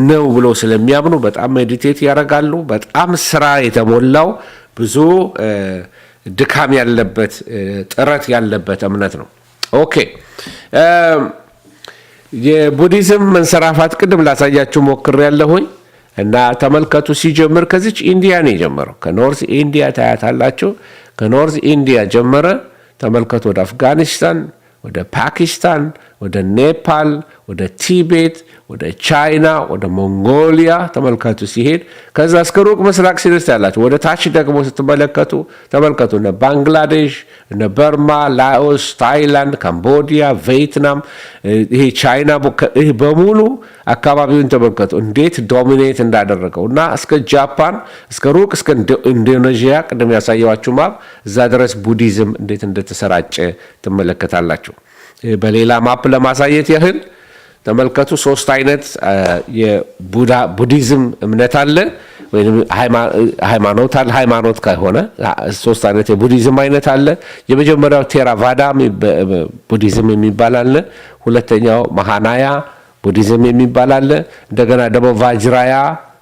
ነው ብሎ ስለሚያምኑ በጣም ሜዲቴት ያደርጋሉ። በጣም ስራ የተሞላው ብዙ ድካም ያለበት ጥረት ያለበት እምነት ነው። ኦኬ። የቡዲዝም መንሰራፋት ቅድም ላሳያችሁ ሞክሬያለሁኝ። እና ተመልከቱ፣ ሲጀምር ከዚች ኢንዲያ ነው የጀመረው። ከኖርዝ ኢንዲያ ታያታላችሁ። ከኖርዝ ኢንዲያ ጀመረ። ተመልከቱ፣ ወደ አፍጋኒስታን፣ ወደ ፓኪስታን፣ ወደ ኔፓል፣ ወደ ቲቤት፣ ወደ ቻይና፣ ወደ ሞንጎሊያ ተመልከቱ ሲሄድ ከዛ እስከ ሩቅ ምስራቅ ሲደርስ ያላቸው ወደ ታች ደግሞ ስትመለከቱ ተመልከቱ እነ ባንግላዴሽ፣ እነ በርማ፣ ላኦስ፣ ታይላንድ፣ ካምቦዲያ፣ ቪየትናም ይሄ ቻይና ይሄ በሙሉ አካባቢውን ተመልከቱ እንዴት ዶሚኔት እንዳደረገው እና እስከ ጃፓን እስከ ሩቅ እስከ ኢንዶኔዥያ ቅድም ያሳየዋችሁ ማፕ እዛ ድረስ ቡዲዝም እንዴት እንደተሰራጨ ትመለከታላችሁ። በሌላ ማፕ ለማሳየት ያህል ተመልከቱ 3 አይነት የቡዲዝም እምነት አለ ወይም ሃይማኖት ከሆነ 3 አይነት የቡዲዝም አይነት አለ። የመጀመሪያው ቴራቫዳ ቡዲዝም የሚባል አለ። ሁለተኛው መሃናያ ቡዲዝም የሚባል አለ። እንደገና ደግሞ ቫጅራያ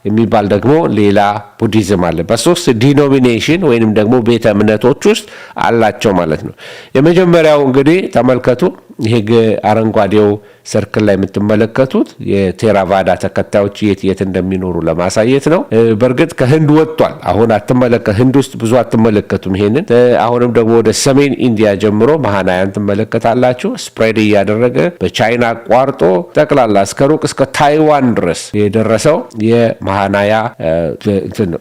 የሚባል ደግሞ ሌላ ቡዲዝም አለ። በ3 ዲኖሚኔሽን ወይንም ደግሞ ቤተ እምነቶች ውስጥ አላቸው ማለት ነው። የመጀመሪያው እንግዲህ ተመልከቱ ይሄ አረንጓዴው ሰርክል ላይ የምትመለከቱት የቴራቫዳ ተከታዮች የት እንደሚኖሩ ለማሳየት ነው። በእርግጥ ከህንድ ወጥቷል። አሁን ህንድ ውስጥ ብዙ አትመለከቱም ይሄንን። አሁንም ደግሞ ወደ ሰሜን ኢንዲያ ጀምሮ መሃናያን ትመለከታላችሁ። ስፕሬድ እያደረገ በቻይና አቋርጦ ጠቅላላ እስከ ሩቅ እስከ ታይዋን ድረስ የደረሰው የመሃናያ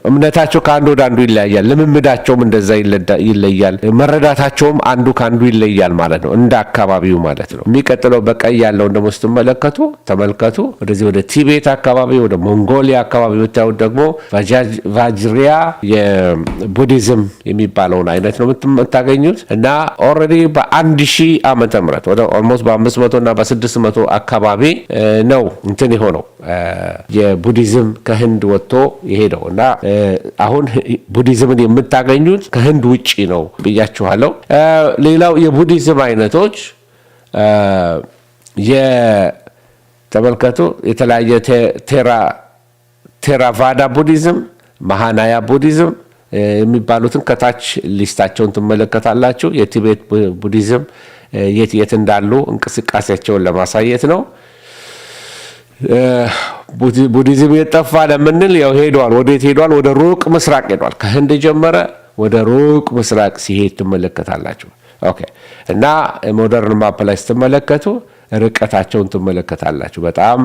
እምነታቸው ከአንዱ ወደ አንዱ ይለያያል። ልምምዳቸውም እንደዛ ይለያል። መረዳታቸውም አንዱ ከአንዱ ይለያል ማለት ነው፣ እንደ አካባቢው ማለት ነው። የሚቀጥለው በቀይ ያለው ደግሞ ስትመለከቱ ተመልከቱ ወደዚህ ወደ ቲቤት አካባቢ ወደ ሞንጎሊያ አካባቢ የምታዩት ደግሞ ቫጅሪያ የቡዲዝም የሚባለውን አይነት ነው የምታገኙት እና ኦልሬዲ በ1000 ዓመተ ምህረት ወደ ኦልሞስት በ500 እና በ600 አካባቢ ነው እንትን የሆነው የቡዲዝም ከህንድ ወጥቶ የሄደው እና አሁን ቡዲዝምን የምታገኙት ከህንድ ውጪ ነው ብያችኋለሁ። ሌላው የቡዲዝም አይነቶች ተመልከቱ የተለያየ ቴራቫዳ ቡዲዝም፣ መሃናያ ቡዲዝም የሚባሉትን ከታች ሊስታቸውን ትመለከታላችሁ። የቲቤት ቡዲዝም የት እንዳሉ እንቅስቃሴያቸውን ለማሳየት ነው። ቡዲዝም የጠፋ ለምንል ያው ሄዷል። ወዴት ሄዷል? ወደ ሩቅ ምስራቅ ሄዷል። ከህንድ ጀመረ ወደ ሩቅ ምስራቅ ሲሄድ ትመለከታላችሁ። ኦኬ እና ሞደርን ማፕ ላይ ስትመለከቱ ርቀታቸውን ትመለከታላችሁ። በጣም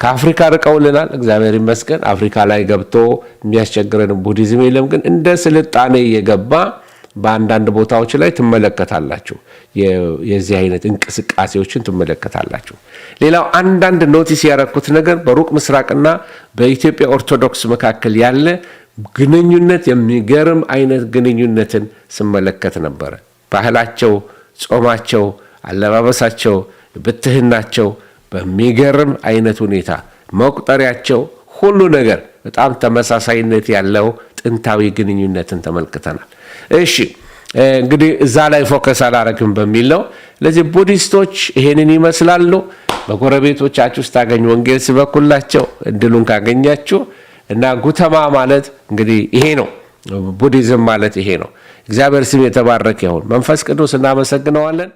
ከአፍሪካ ርቀውልናል፣ እግዚአብሔር ይመስገን። አፍሪካ ላይ ገብቶ የሚያስቸግረን ቡዲዝም የለም፣ ግን እንደ ስልጣኔ የገባ በአንዳንድ ቦታዎች ላይ ትመለከታላችሁ። የዚህ አይነት እንቅስቃሴዎችን ትመለከታላችሁ። ሌላው አንዳንድ ኖቲስ ያደረኩት ነገር በሩቅ ምስራቅና በኢትዮጵያ ኦርቶዶክስ መካከል ያለ ግንኙነት የሚገርም አይነት ግንኙነትን ስመለከት ነበረ። ባህላቸው፣ ጾማቸው፣ አለባበሳቸው፣ ብትህናቸው በሚገርም አይነት ሁኔታ መቁጠሪያቸው፣ ሁሉ ነገር በጣም ተመሳሳይነት ያለው ጥንታዊ ግንኙነትን ተመልክተናል። እሺ እንግዲህ እዛ ላይ ፎከስ አላረግም በሚል ነው። ለዚህ ቡዲስቶች ይሄንን ይመስላሉ። በጎረቤቶቻችሁ ውስጥ ታገኙ ወንጌል ስበኩላቸው እድሉን ካገኛችሁ እና ጉተማ ማለት እንግዲህ ይሄ ነው። ቡዲዝም ማለት ይሄ ነው። እግዚአብሔር ስም የተባረከ ይሁን። መንፈስ ቅዱስ እናመሰግነዋለን።